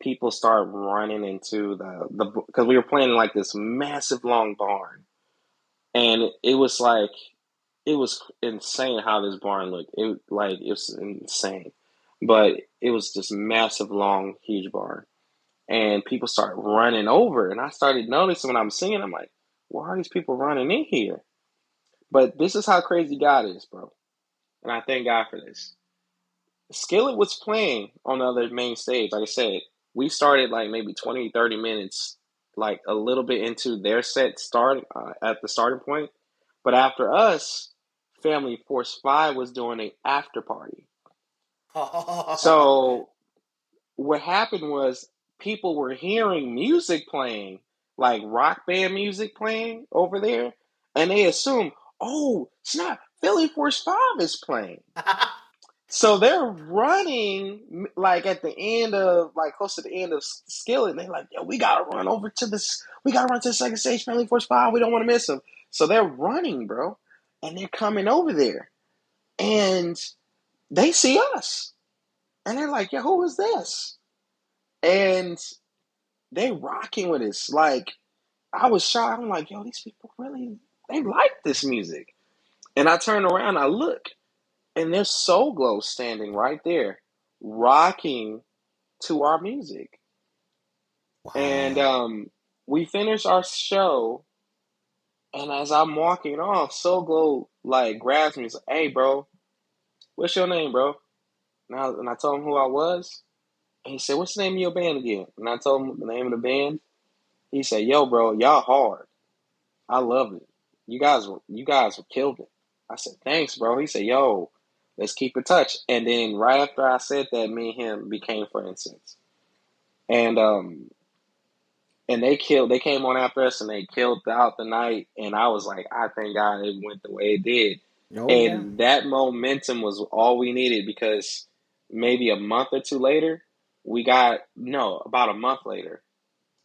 people start running into the because we were playing in like this massive long barn, and it was like it was insane how this barn looked. It was insane, but it was this massive long huge barn, and people started running over, and I started noticing when I'm singing, I'm like, why are these people running in here? But this is how crazy God is, bro, and I thank God for this. Skillet was playing on the other main stage. Like I said, we started like maybe 20, 30 minutes, like a little bit into their set start at the starting point. But after us, Family Force 5 was doing an after party. So what happened was people were hearing music playing, like rock band music playing over there, and they assumed, oh, snap, Philly Force 5 is playing. So they're running like at the end of like close to the end of Skillet. And they're like, yo, we gotta run over to this. We gotta run to the second stage, Family Force 5. We don't want to miss them. So they're running, bro, and they're coming over there, and they see us, and they're like, yo, who is this? And they rocking with us. Like I was shocked. I'm like, yo, these people really they like this music. And I turn around, I look, and there's Soul Glow standing right there, rocking to our music. And Wow. we finished our show, and as I'm walking off, Soul Glow like grabs me and says, "Hey, bro, what's your name, bro?" And I told him who I was, and he said, "What's the name of your band again?" And I told him the name of the band. He said, "Yo, bro, y'all hard. I love it. You guys were killed it." I said, "Thanks, bro." He said, "Yo, let's keep in touch." And then right after I said that, me and him became friends since. And they came on after us and they killed out the night, and I was like, I thank God it went the way it did. Oh yeah. And that momentum was all we needed because maybe a month or two later, we got no, about a month later,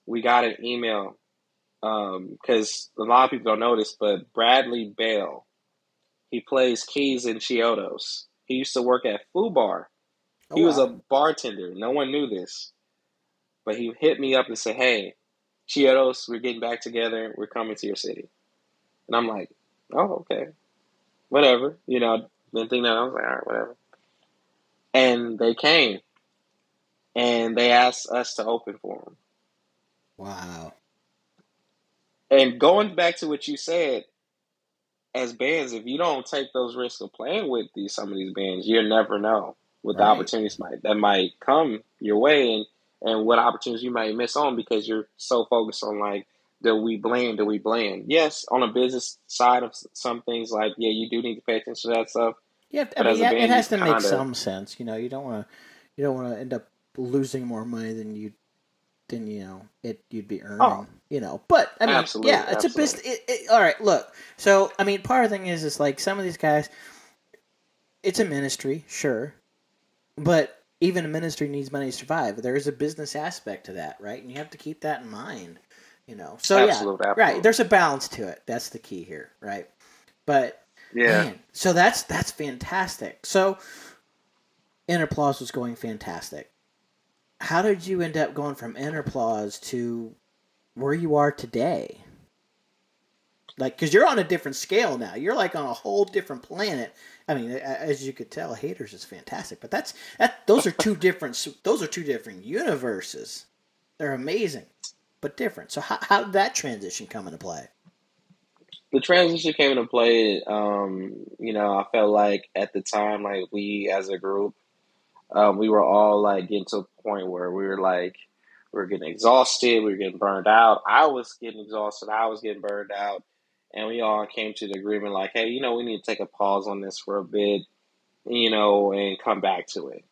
we got an email because a lot of people don't know this, but Bradley Bell, he plays keys in Chiodos. He used to work at Foo Bar. Oh He was a wow. bartender. No one knew this, but he hit me up and said, "Hey, Chiodos, we're getting back together. We're coming to your city." And I'm like, "Oh, okay, whatever." Didn't think that. I was like, "All right, whatever." And they came and they asked us to open for them. Wow. And going back to what you said, as bands, if you don't take those risks of playing with some of these bands, you'll never know what the Right. opportunities might come your way, and what opportunities you might miss on because you're so focused on like, do we blend? Yes, on a business side of some things, like yeah, you do need to pay attention to that stuff. Yeah. I But mean, as a yeah, it band, you has to make kind of some sense. You don't want to end up losing more money than you'd be oh, earning. But I mean, yeah, absolutely, it's a absolutely, business. All right, look. So I mean, part of the thing is like some of these guys, it's a ministry, sure, but even a ministry needs money to survive. There is a business aspect to that, right? And you have to keep that in mind. So yeah, absolutely, right. absolutely. There's a balance to it. That's the key here, right? But Yeah. man, so that's fantastic. So Interplause was going fantastic. How did you end up going from Interplause to where you are today? Like, because you're on a different scale now. You're like on a whole different planet. I mean, as you could tell, Haters is fantastic, but those are two different universes. They're amazing, but different. So how did that transition come into play? The transition came into play. I felt like at the time, like we as a group, we were all like getting to a point where we were getting exhausted, we were getting burned out. I was getting exhausted, I was getting burned out, and we all came to the agreement like, hey, we need to take a pause on this for a bit, and come back to it.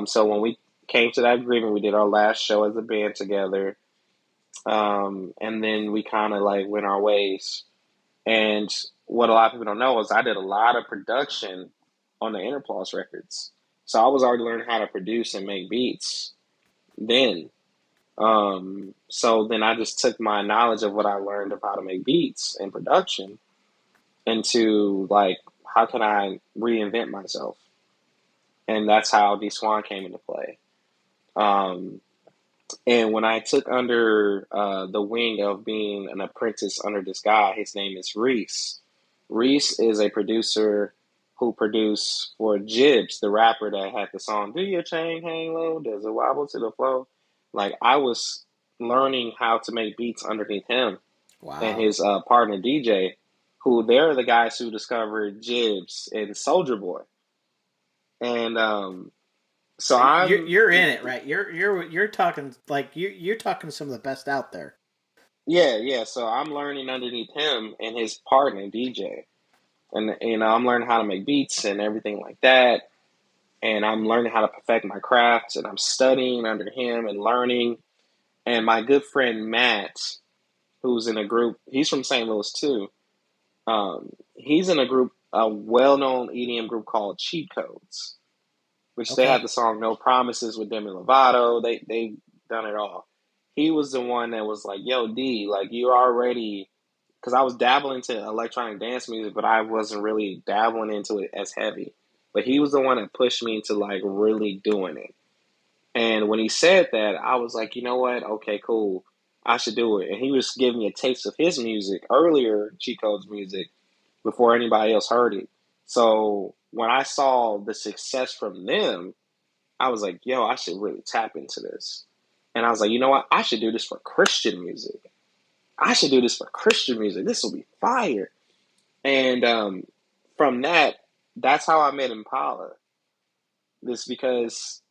So when we came to that agreement, we did our last show as a band together, and then we kind of like went our ways. And what a lot of people don't know is I did a lot of production on the Interpulse records. So I was already learning how to produce and make beats then. So then I just took my knowledge of what I learned of how to make beats and production into like, how can I reinvent myself? And that's how Dee Swan came into play. Um, and when I took under the wing of being an apprentice under this guy, his name is Reese. Reese is a producer who produced for Jibbs, the rapper that had the song "Do Your Chain Hang Low? Does it wobble to the flow?" Like I was learning how to make beats underneath him and Wow. his partner DJ, who they're the guys who discovered Jibbs and Soldier Boy. And so So I'm you're in it, right? You're talking like you're talking to some of the best out there. Yeah, yeah. So I'm learning underneath him and his partner DJ, and I'm learning how to make beats and everything like that. And I'm learning how to perfect my craft, and I'm studying under him and learning. And my good friend Matt, who's in a group, he's from St. Louis too. He's in a group, a well-known EDM group called Cheat Codes, which they Okay. have the song "No Promises" with Demi Lovato. They done it all. He was the one that was like, "Yo, D, like you're already," because I was dabbling into electronic dance music, but I wasn't really dabbling into it as heavy. But he was the one that pushed me into like really doing it. And when he said that, I was like, you know what? Okay, cool. I should do it. And he was giving me a taste of his music earlier, Cheat Code's music, before anybody else heard it. So when I saw the success from them, I was like, yo, I should really tap into this. And I was like, you know what? I should do this for Christian music. I should do this for Christian music. This will be fire. And from that, that's how I met Impala. This because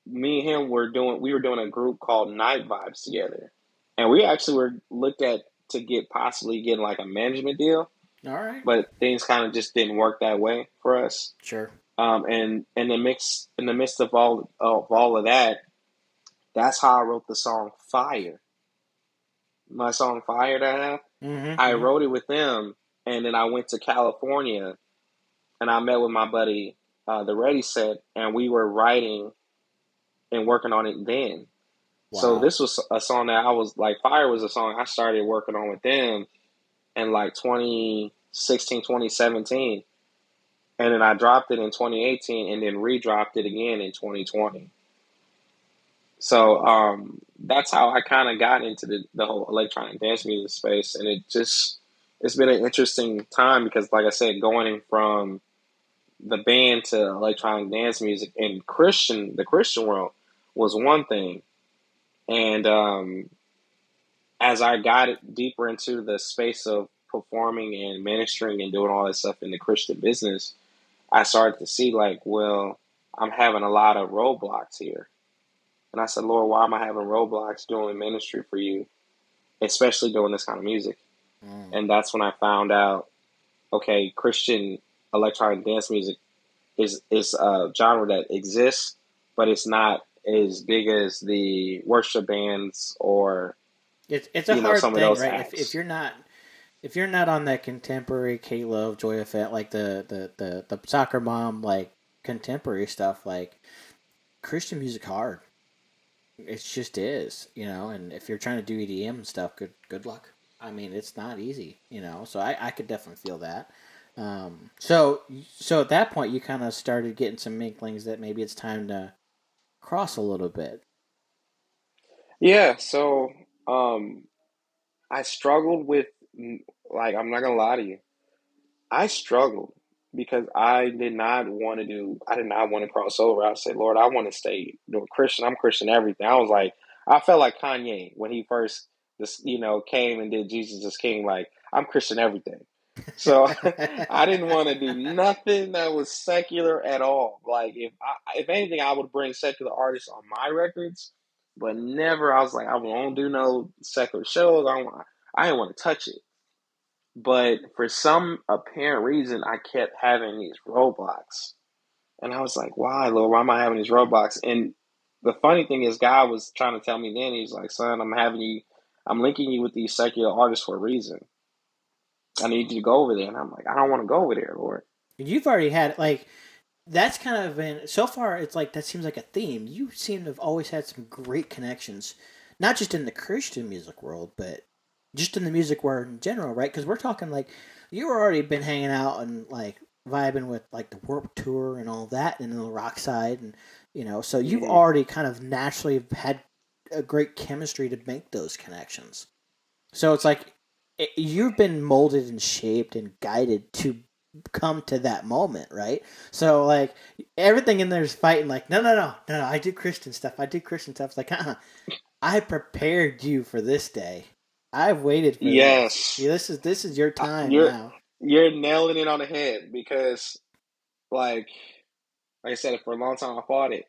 me and him we were doing a group called Night Vibes together, and we actually were looked at to get possibly getting like a management deal, All right. but things kind of just didn't work that way for us. Sure. And in the midst of all of that, that's how I wrote the song Fire. My song Fire that I have. I Mm-hmm. wrote it with them, and then I went to California, and I met with my buddy, the Ready Set, and we were writing and working on it then. So Wow. this was a song that I was like, Fire was a song I started working on with them in like 2016, 2017. And then I dropped it in 2018 and then re-dropped it again in 2020. So that's how I kind of got into the whole electronic dance music space. And it's been an interesting time because, like I said, going from the band to electronic dance music in the Christian world was one thing. And as I got deeper into the space of performing and ministering and doing all that stuff in the Christian business, I started to see like, well, I'm having a lot of roadblocks here. And I said, Lord, why am I having roadblocks doing ministry for you, especially doing this kind of music? Mm. And that's when I found out, okay, Christian electronic dance music is a genre that exists, but it's not as big as the worship bands or It's a hard some of thing, those right? If acts. you're not on that contemporary K Love, Joy Effect, like the soccer mom, like contemporary stuff, like Christian music hard. It just is, And if you're trying to do EDM and stuff, good luck. I mean, it's not easy. So I could definitely feel that. So at that point, you kind of started getting some inklings that maybe it's time to cross a little bit. Yeah, so um, I struggled with like I'm not gonna lie to you. I struggled because I did not want to cross over. I said, Lord, I want to stay Christian. I'm Christian everything. I was like, I felt like Kanye when he first, came and did Jesus is King. Like, I'm Christian everything. So I didn't want to do nothing that was secular at all. Like, if anything, I would bring secular artists on my records, but never. I was like, I won't do no secular shows. I didn't want to touch it. But for some apparent reason, I kept having these roadblocks. And I was like, why, Lord? Why am I having these roadblocks? And the funny thing is, God was trying to tell me then, he's like, son, I'm linking you with these secular artists for a reason. I need you to go over there. And I'm like, I don't want to go over there, Lord. You've already had, like, that's kind of been, so far, it's like, that seems like a theme. You seem to have always had some great connections, not just in the Christian music world, but just in the music world in general, right? Because we're talking, like, you already been hanging out and, like, vibing with, like, the Warped Tour and all that, and the rock side, and, so you've Hmm. already kind of naturally had a great chemistry to make those connections. So it's like, you've been molded and shaped and guided to come to that moment, right? So like everything in there is fighting like, no, I do Christian stuff. I do Christian stuff. It's like, I prepared you for this day. I've waited for this. Yes. Yeah, this is your time You're now. you're nailing it on the head because like like I said, for a long time I fought it.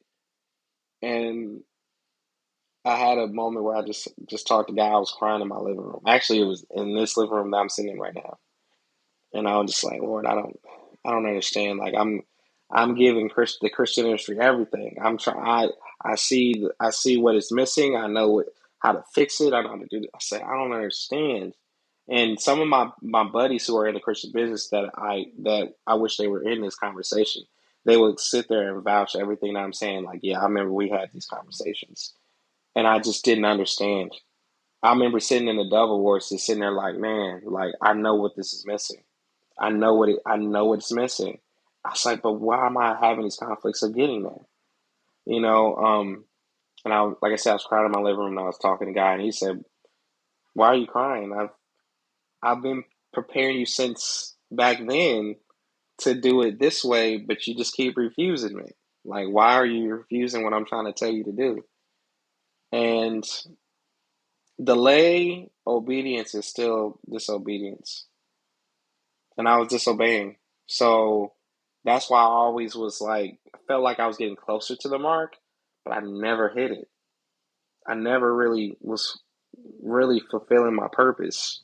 And I had a moment where I just talked to God. I was crying in my living room. Actually, it was in this living room that I'm sitting in right now. And I was just like, Lord, I don't understand. Like I'm giving the Christian industry everything. I see what is missing. I know how to fix it. I know how to do it. I say I don't understand. And some of my buddies who are in the Christian business that I wish they were in this conversation, they would sit there and vouch everything that I'm saying. Like, yeah, I remember we had these conversations, and I just didn't understand. I remember sitting in the double awards, just sitting there like, man, like I know what this is missing. I know what it's missing. I was like, but why am I having these conflicts of getting there? You know, and like I said, I was crying in my living room and I was talking to a guy and he said, why are you crying? I've been preparing you since back then to do it this way, but you just keep refusing me. Like, why are you refusing what I'm trying to tell you to do? And delay obedience is still disobedience. And I was disobeying. So that's why I always was like, I felt like I was getting closer to the mark, but I never hit it. I never really was really fulfilling my purpose.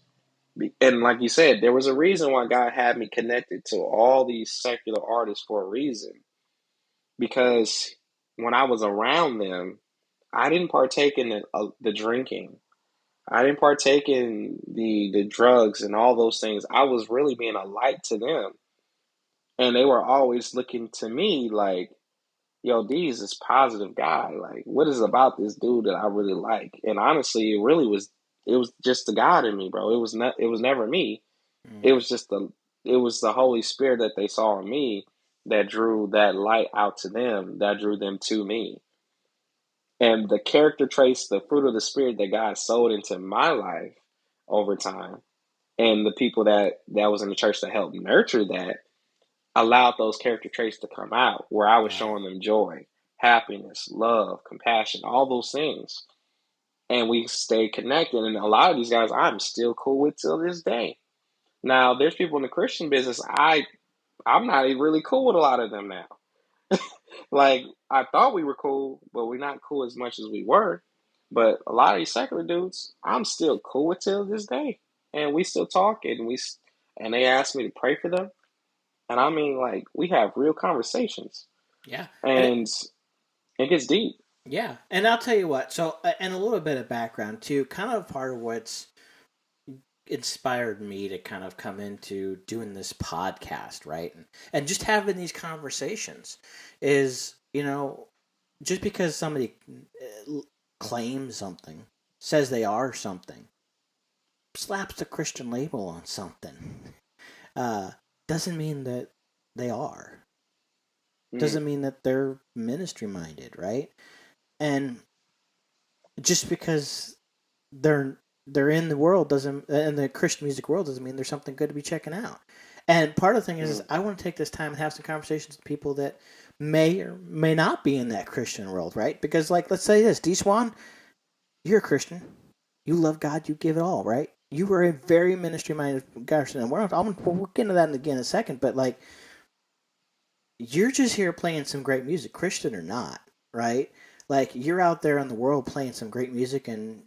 And like you said, there was a reason why God had me connected to all these secular artists for a reason. Because when I was around them, I didn't partake in the drinking. I didn't partake in the drugs and all those things. I was really being a light to them. And they were always looking to me like, yo, D is this positive guy. Like, what is it about this dude that I really like? And honestly, it was just the God in me, bro. It was never me. It Mm. was just it was the Holy Spirit that they saw in me that drew that light out to them, that drew them to me. And the character traits, the fruit of the spirit that God sowed into my life over time, and the people that was in the church that helped nurture that allowed those character traits to come out where I was Wow. showing them joy, happiness, love, compassion, all those things. And we stayed connected. And a lot of these guys I'm still cool with till this day. Now, there's people in the Christian business, I'm not even really cool with a lot of them now. Like, I thought we were cool, but we're not cool as much as we were. But a lot of these secular dudes, I'm still cool with till this day. And we still talk and they ask me to pray for them. And I mean, like, we have real conversations, Yeah. And and it gets deep. yeah, and I'll tell you what. So, and a little bit of background too. Kind of part of what's inspired me to kind of come into doing this podcast, right? And just having these conversations is, just because somebody claims something, says they are something, slaps the Christian label on something, uh, doesn't mean that they are. Mm, Doesn't mean that they're ministry minded, right? And just because they're they're in the world doesn't in the Christian music world doesn't mean there's something good to be checking out. And part of the thing is Mm, I want to take this time and have some conversations with people that may or may not be in that Christian world, right? Because like let's say this, Dee Swan, you're a Christian. You love God, you give it all, right? You are a very ministry minded person. And we'll get into that again in a second, but like you're just here playing some great music, Christian or not, right? Like you're out there in the world playing some great music and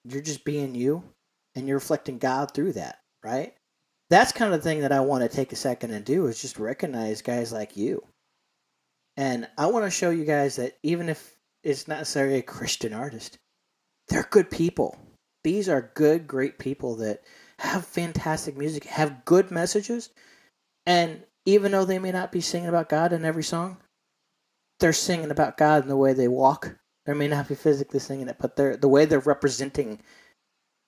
you're just being you and you're reflecting God through that, right? That's kind of the thing that I want to take a second and do is just recognize guys like you. And I want to show you guys that even if it's not necessarily a Christian artist, they're good people. These are good, great people that have fantastic music, have good messages, and even though they may not be singing about God in every song, they're singing about God in the way they walk. They may not be physically singing it, but the way they're representing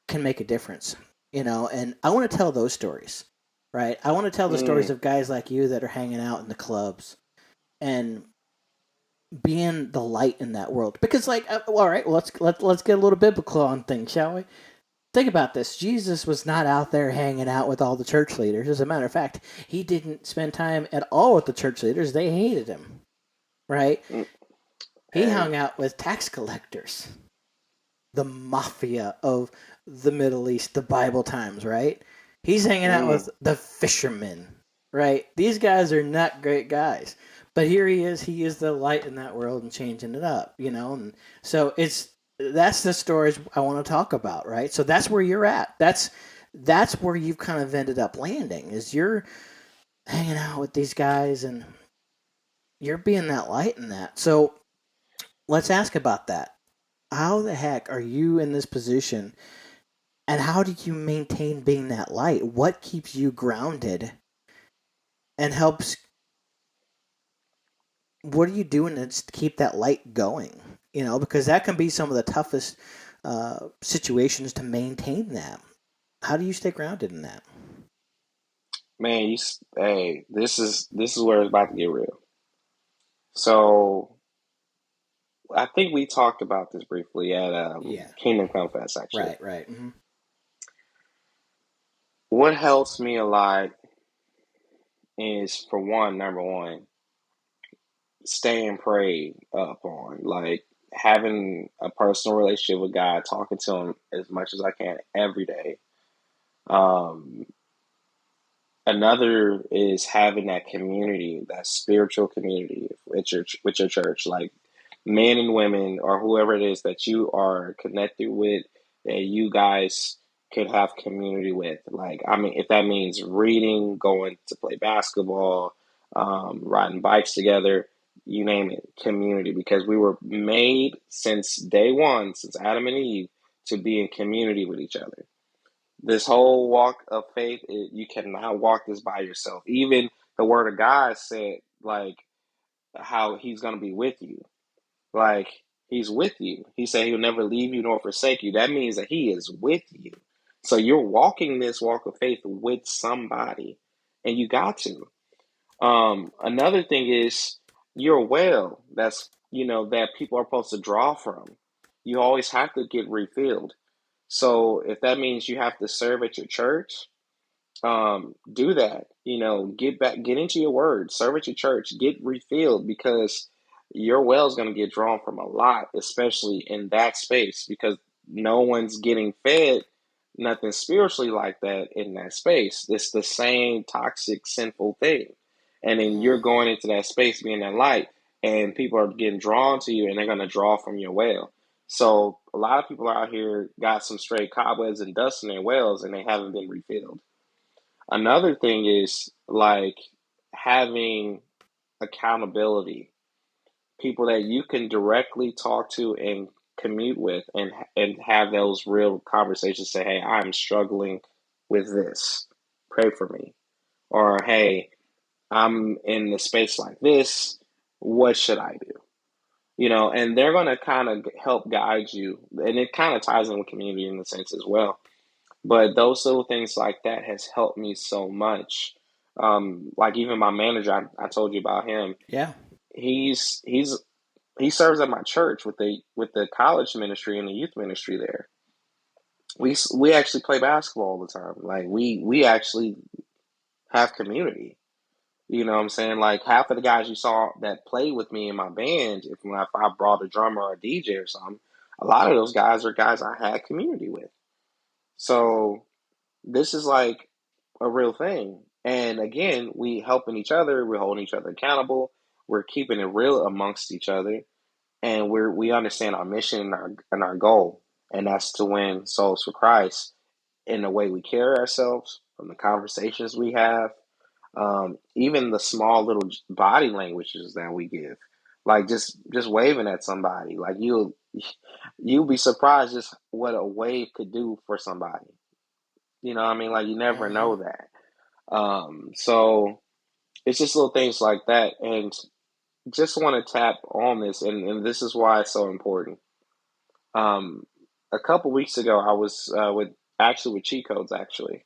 can make a difference, you know. And I want to tell those stories, right? I want to tell the stories mm. of guys like you that are hanging out in the clubs and being the light in that world. Because, like, all right, well, let's get a little biblical on things, shall we? Think about this. Jesus was not out there hanging out with all the church leaders. As a matter of fact, he didn't spend time at all with the church leaders. They hated him, right? Mm. He Hey, hung out with tax collectors, the mafia of the Middle East, the Bible times, right? He's hanging out mm, with the fishermen, right? These guys are not great guys. But here he is the light in that world and changing it up, you know? And so that's the stories I want to talk about, right? So that's where you're at. That's where you've kind of ended up landing is you're hanging out with these guys and you're being that light in that. So let's ask about that. How the heck are you in this position and how do you maintain being that light? What keeps you grounded and helps what are you doing to keep that light going? You know, because that can be some of the toughest situations to maintain that. How do you stay grounded in that? man, hey, this is where it's about to get real. So I think we talked about this briefly at Yeah, Kingdom Come Fest, actually. right. Mm-hmm. What helps me a lot is, for one, number one, staying prayed up on, like having a personal relationship with God, talking to Him as much as I can every day. Um, Another is having that community, that spiritual community with your church, like men and women or whoever it is that you are connected with, that you guys could have community with. Like, I mean, if that means reading, going to play basketball, riding bikes together, you name it, community. Because we were made since day one, since Adam and Eve, to be in community with each other. This whole walk of faith, you cannot walk this by yourself. Even the word of God said, like, how He's going to be with you. Like, He's with you. He said He'll never leave you nor forsake you. That means that He is with you. So you're walking this walk of faith with somebody, and you got to. Another thing is your well. That people are supposed to draw from. You always have to get refilled. So if that means you have to serve at your church, do that. Get into your word, serve at your church, get refilled, because your well is going to get drawn from a lot, especially in that space, because no one's getting fed nothing spiritually like that in that space. It's the same toxic, sinful thing. And then you're Mm-hmm. going into that space being that light, and people are getting drawn to you, and they're going to draw from your well. So a lot of people out here got some straight cobwebs and dust in their wells, and they haven't been refilled. Another thing is, like, having accountability, people that you can directly talk to and commute with, and have those real conversations. Say, hey, I'm struggling with this. Pray for me. Or, hey, I'm in a space like this. What should I do? And they're going to kind of help guide you. And it kind of ties in with community in the sense as well. But those little things like that has helped me so much. Like, even my manager, I told you about him. Yeah. He serves at my church with the college ministry and the youth ministry there. we actually play basketball all the time. Like we actually have community. You know what I'm saying? Like half of the guys you saw that played with me in my band, if I brought a drummer or a DJ or something, a lot of those guys are guys I had community with. So this is like a real thing. And again, we helping each other, we're holding each other accountable, we're keeping it real amongst each other, and we understand our mission and our goal, and that's to win souls for Christ in the way we carry ourselves, from the conversations we have, even the small little body languages that we give, like just waving at somebody, like you'll be surprised just what a wave could do for somebody. You know what I mean? Like you never Mm-hmm. know that. So it's just little things like that, and just want to tap on this, and this is why it's so important. Um, a couple weeks ago, I was with Cheat Codes actually,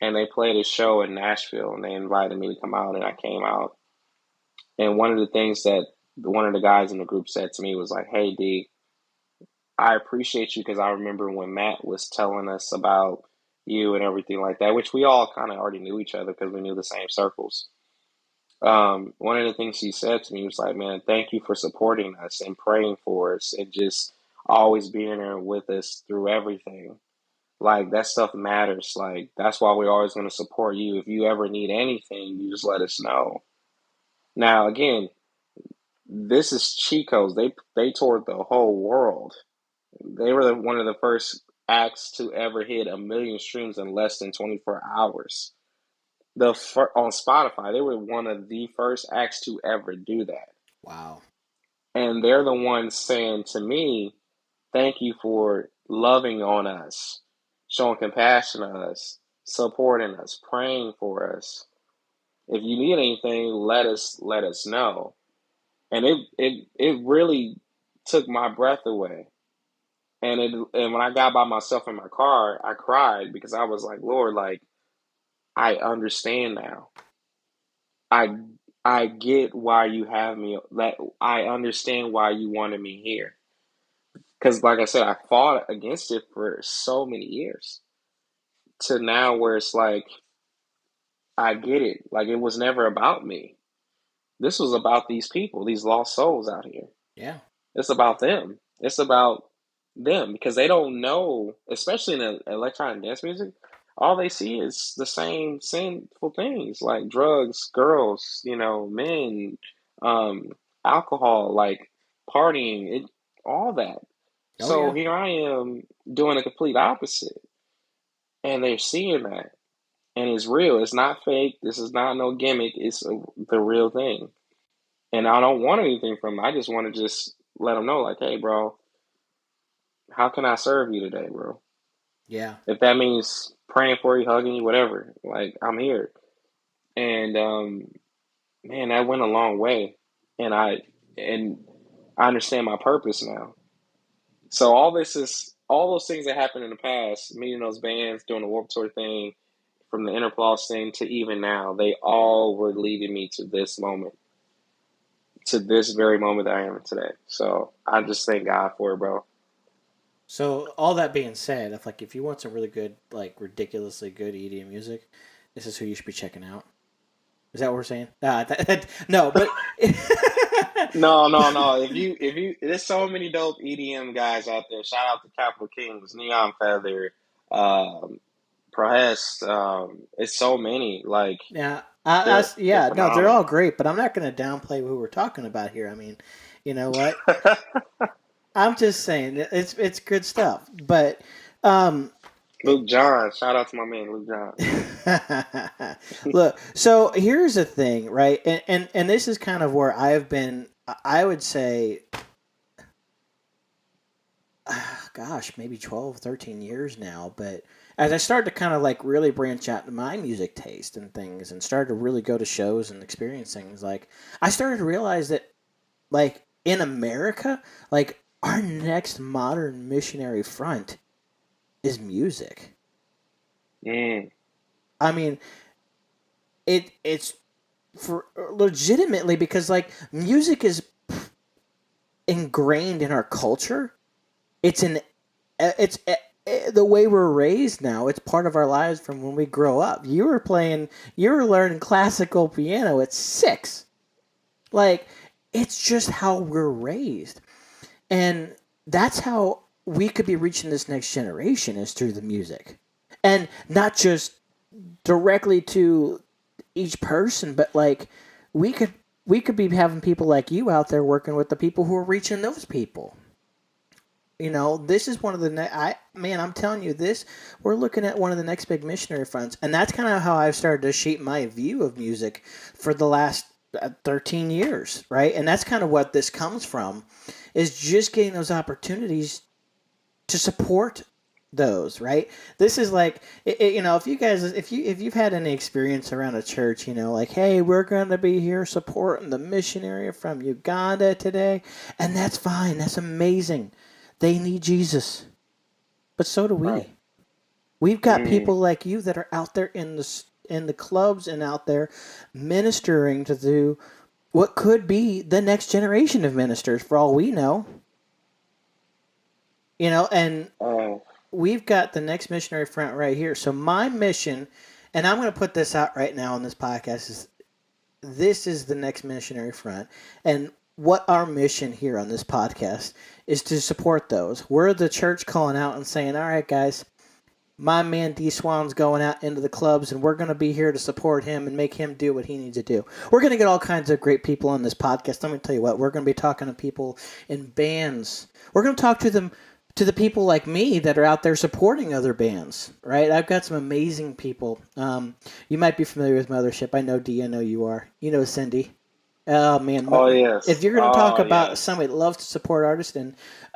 and they played a show in Nashville, and they invited me to come out, and I came out. And one of the things that one of the guys in the group said to me was like, "Hey, D, I appreciate you because I remember when Matt was telling us about you and everything like that, which we all kind of already knew each other because we knew the same circles." One of the things he said to me was like, "Man, thank you for supporting us and praying for us and just always being there with us through everything. Like that stuff matters. Like that's why we're always going to support you. If you ever need anything, you just let us know." Now, again, this is Chico's. They toured the whole world. They were one of the first acts to ever hit 1 million streams in less than 24 hours. On Spotify, they were one of the first acts to ever do that. Wow. And they're the ones saying to me, "Thank you for loving on us, showing compassion on us, supporting us, praying for us. If you need anything, let us know." And it really took my breath away. And when I got by myself in my car, I cried because I was like, "Lord, like I understand now. I I get why you have me. That I understand why you wanted me here." Because, like I said, I fought against it for so many years to now where it's like I get it. Like it was never about me. This was about these people, these lost souls out here. Yeah. It's about them. It's about them because they don't know, especially in electronic dance music. All they see is the same sinful things like drugs, girls, men, um, alcohol, like partying, all that. Oh So yeah. here I am doing the complete opposite, and they're seeing that, and it's real. It's not fake. This is not no gimmick. It's the real thing, and I don't want anything from them. I just want to just let them know, like, "Hey, bro, how can I serve you today, bro? Yeah. If that means praying for you, hugging you, whatever, like I'm here." And man, that went a long way, and and I understand my purpose now. So all those things that happened in the past, meeting those bands, doing the Warped Tour thing, from the Interploss thing to even now, they all were leading me to this moment, to this very moment that I am in today. So I just thank God for it, bro. So all that being said, if you want some really good, like ridiculously good EDM music, this is who you should be checking out. Is that what we're saying? No, but No, no, no. There's so many dope EDM guys out there. Shout out to Capital Kings, Neon Feather, um, Press. It's so many. Like yeah, they're yeah, no, they're all phenomenal. great, but I'm not going to downplay who we're talking about here. I mean, you know what? I'm just saying it's good stuff, but um, Luke John. Shout out to my man Luke John. look. So here's the thing, right? And this is kind of where I've been. I would say, gosh, maybe 12, 13 years now. But as I started to kind of like really branch out to my music taste and things, and started to really go to shows and experience things, like I started to realize that, like in America, like our next modern missionary front is music. Mm, I mean, it's for legitimately because like music is ingrained in our culture. It's an it's the way we're raised now, it's part of our lives from when we grow up. You were learning classical piano at 6. Like, it's just how we're raised. And that's how we could be reaching this next generation, is through the music. And not just directly to each person, but like we could be having people like you out there working with the people who are reaching those people. This is one of the I'm telling you this. We're looking at one of the next big missionary fronts, and that's kind of how I've started to shape my view of music for the last 13 years, right? And that's kind of what this comes from, is just getting those opportunities to support those, right? This is like, if you guys, if you've had any experience around a church, like, hey, we're going to be here supporting the missionary from Uganda today, and that's fine, that's amazing. They need Jesus, but so do we. Right. We've got people like you that are out there in the clubs and out there ministering to what could be the next generation of ministers, for all we know. And we've got the next missionary front right here. So my mission, and I'm going to put this out right now on this podcast, is this is the next missionary front. And what our mission here on this podcast is to support those. We're the church calling out and saying, all right, guys, my man Dee Swan's going out into the clubs, and we're going to be here to support him and make him do what he needs to do. We're going to get all kinds of great people on this podcast. Let me tell you what, we're going to be talking to people in bands. We're going to talk to them, to the people like me that are out there supporting other bands, right? I've got some amazing people. You might be familiar with Mothership. I know Dee, I know you are. You know Cindy. Oh, man. Oh, yes. If you're going to talk about somebody that loves to support artists in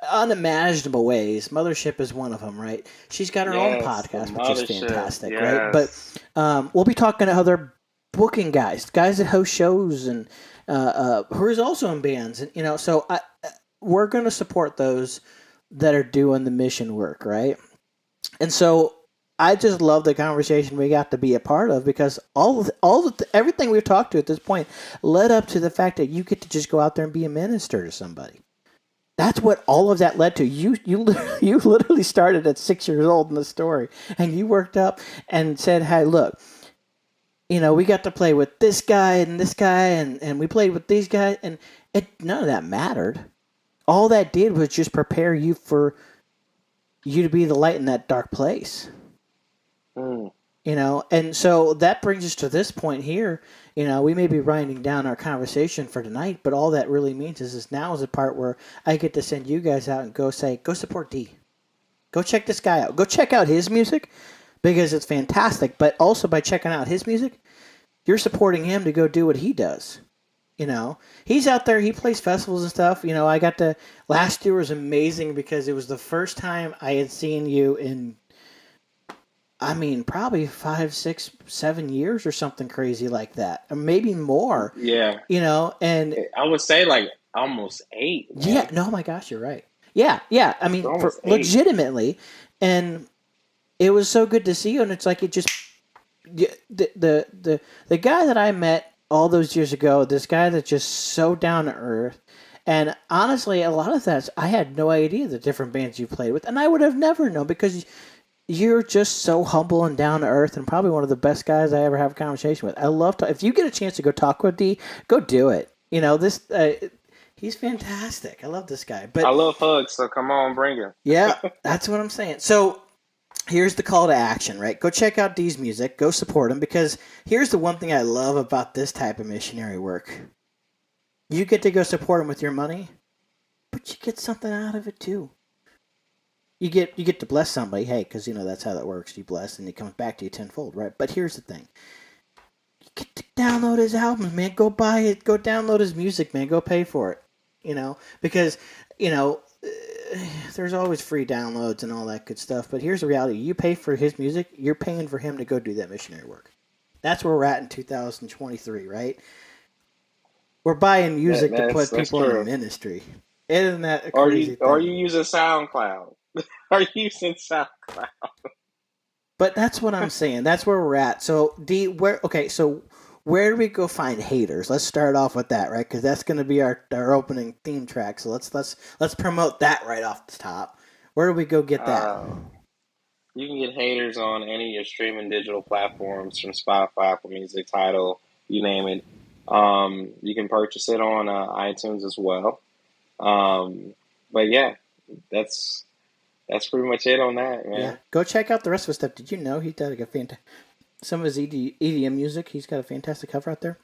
unimaginable ways, Mothership is one of them, right? She's got her own podcast, which is fantastic, right? But we'll be talking to other booking guys that host shows and who is also in bands. And, so we're going to support those that are doing the mission work, right? And so I just love the conversation we got to be a part of, because everything we've talked to at this point led up to the fact that you get to just go out there and be a minister to somebody. That's what all of that led to. You literally started at 6 years old in the story, and you worked up and said, hey, look, we got to play with this guy and this guy, and we played with these guys, and none of that mattered. All that did was just prepare you for you to be the light in that dark place. And so that brings us to this point here. We may be winding down our conversation for tonight, but all that really means is now is the part where I get to send you guys out and go support Dee. Go check this guy out. Go check out his music, because it's fantastic. But also by checking out his music, you're supporting him to go do what he does. He's out there, he plays festivals and stuff. Last year was amazing because it was the first time I had seen you in, probably 5, 6, 7 years or something crazy like that, or maybe more. Yeah. And I would say like almost 8. Man. Yeah. No, my gosh, you're right. Yeah. Legitimately, and it was so good to see you. And it's like the guy that I met all those years ago, this guy that's just so down to earth. And honestly, a lot of that, I had no idea the different bands you played with, and I would have never known, because you're just so humble and down to earth, and probably one of the best guys I ever have a conversation with. I love to. If you get a chance to go talk with Dee, go do it. He's fantastic. I love this guy. But I love hugs, so come on, bring him. Yeah, that's what I'm saying. So here's the call to action, right? Go check out Dee's music. Go support him, because here's the one thing I love about this type of missionary work. You get to go support him with your money, but you get something out of it too. You get to bless somebody, hey, because that's how that works. You bless, and it comes back to you tenfold, right? But here's the thing: you get to download his albums, man. Go buy it. Go download his music, man. Go pay for it. Because there's always free downloads and all that good stuff. But here's the reality: you pay for his music, you're paying for him to go do that missionary work. That's where we're at in 2023, right? We're buying music to put people in the ministry. Isn't that a crazy thing? Are you using SoundCloud? Are you using SoundCloud? But that's what I'm saying. That's where we're at. So, Dee, where do we go find haters? Let's start off with that, right? Because that's going to be our opening theme track. So let's promote that right off the top. Where do we go get that? You can get Haters on any of your streaming digital platforms from Spotify, Apple Music, Tidal, you name it. You can purchase it on iTunes as well. But yeah, that's that's pretty much it on that, Yeah, man. go check out the rest of his stuff. Did you know he did like a some of his EDM music? He's got a fantastic cover out there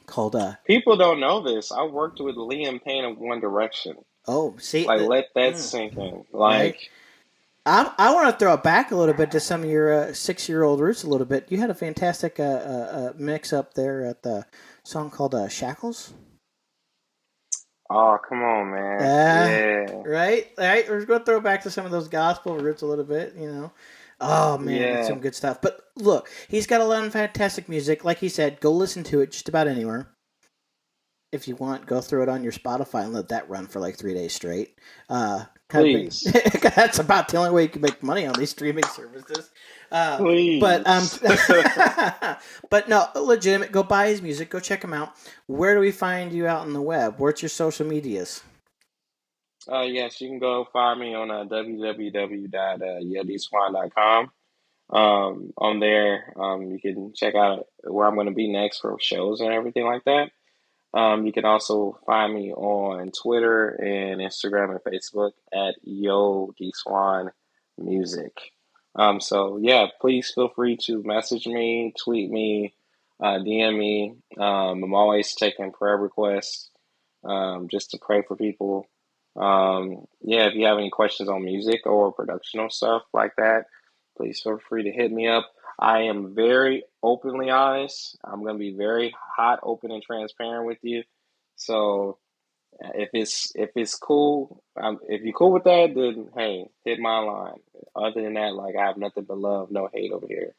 called People don't know this. I worked with Liam Payne of One Direction. Oh, see, Like, let that sink in. right. Like, I want to throw it back a little bit to some of your 6-year-old roots a little bit. You had a fantastic mix up there at the song called Shackles. oh, come on, man. Yeah, Right. We're going to throw it back to some of those gospel roots a little bit, you know. Oh, man, that's yeah. some good stuff. But look, he's got a lot of fantastic music. Like he said, go listen to it just about anywhere. If you want, go throw it on your Spotify and let that run for like 3 days straight. Please. That's about the only way you can make money on these streaming services. Please. But but no, legitimate. Go buy his music. Go check him out. Where do we find you out on the web? What's your social medias? Yes, you can go find me on www.deeswan.com. On there, you can check out where I'm going to be next for shows and everything like that. You can also find me on Twitter and Instagram and Facebook at Dee Swan Music. So yeah, please feel free to message me, tweet me, DM me. I'm always taking prayer requests, just to pray for people. Yeah, if you have any questions on music or productional stuff like that, please feel free to hit me up. I am very openly honest. I'm going to be very hot, open, and transparent with you. So if it's cool, if you're cool with that, then hey, hit my line. Other than that, like I have nothing but love, no hate over here.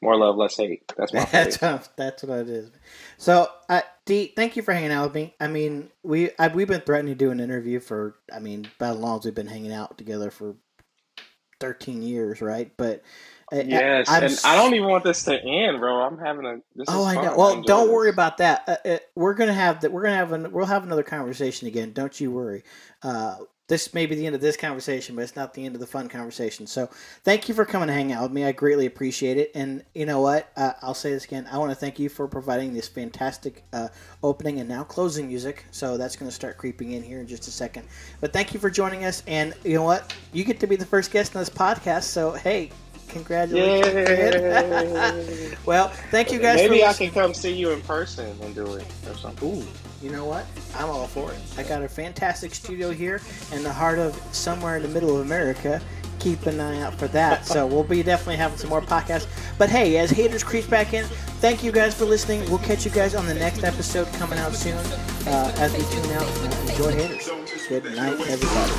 More love, less hate. That's my phrase. That's what it is. So, Dee, thank you for hanging out with me. I mean, we've been threatening to do an interview for, about as long as we've been hanging out together for 13 years, right? But Yes, and I don't even want this to end, bro. I'm having a this is I fun. know. I Well, enjoy don't worry this. about that. We're gonna have that. We'll have another conversation again. Don't you worry. This may be the end of this conversation, but it's not the end of the fun conversation. So, thank you for coming to hang out with me. I greatly appreciate it. And you know what? I'll say this again. I want to thank you for providing this fantastic opening and now closing music. So that's going to start creeping in here in just a second. But thank you for joining us. And you know what? You get to be the first guest on this podcast. So hey. Congratulations. Yay! Well, thank you guys Maybe for I listening. can come see you in person and do it or something. Ooh, you know what? I'm all for it. I got a fantastic studio here in the heart of somewhere in the middle of America. Keep an eye out for that. So we'll be definitely having some more podcasts. But hey, as Haters creeps back in, thank you guys for listening. We'll catch you guys on the next episode coming out soon. As we tune out, enjoy Haters. Good night, everybody.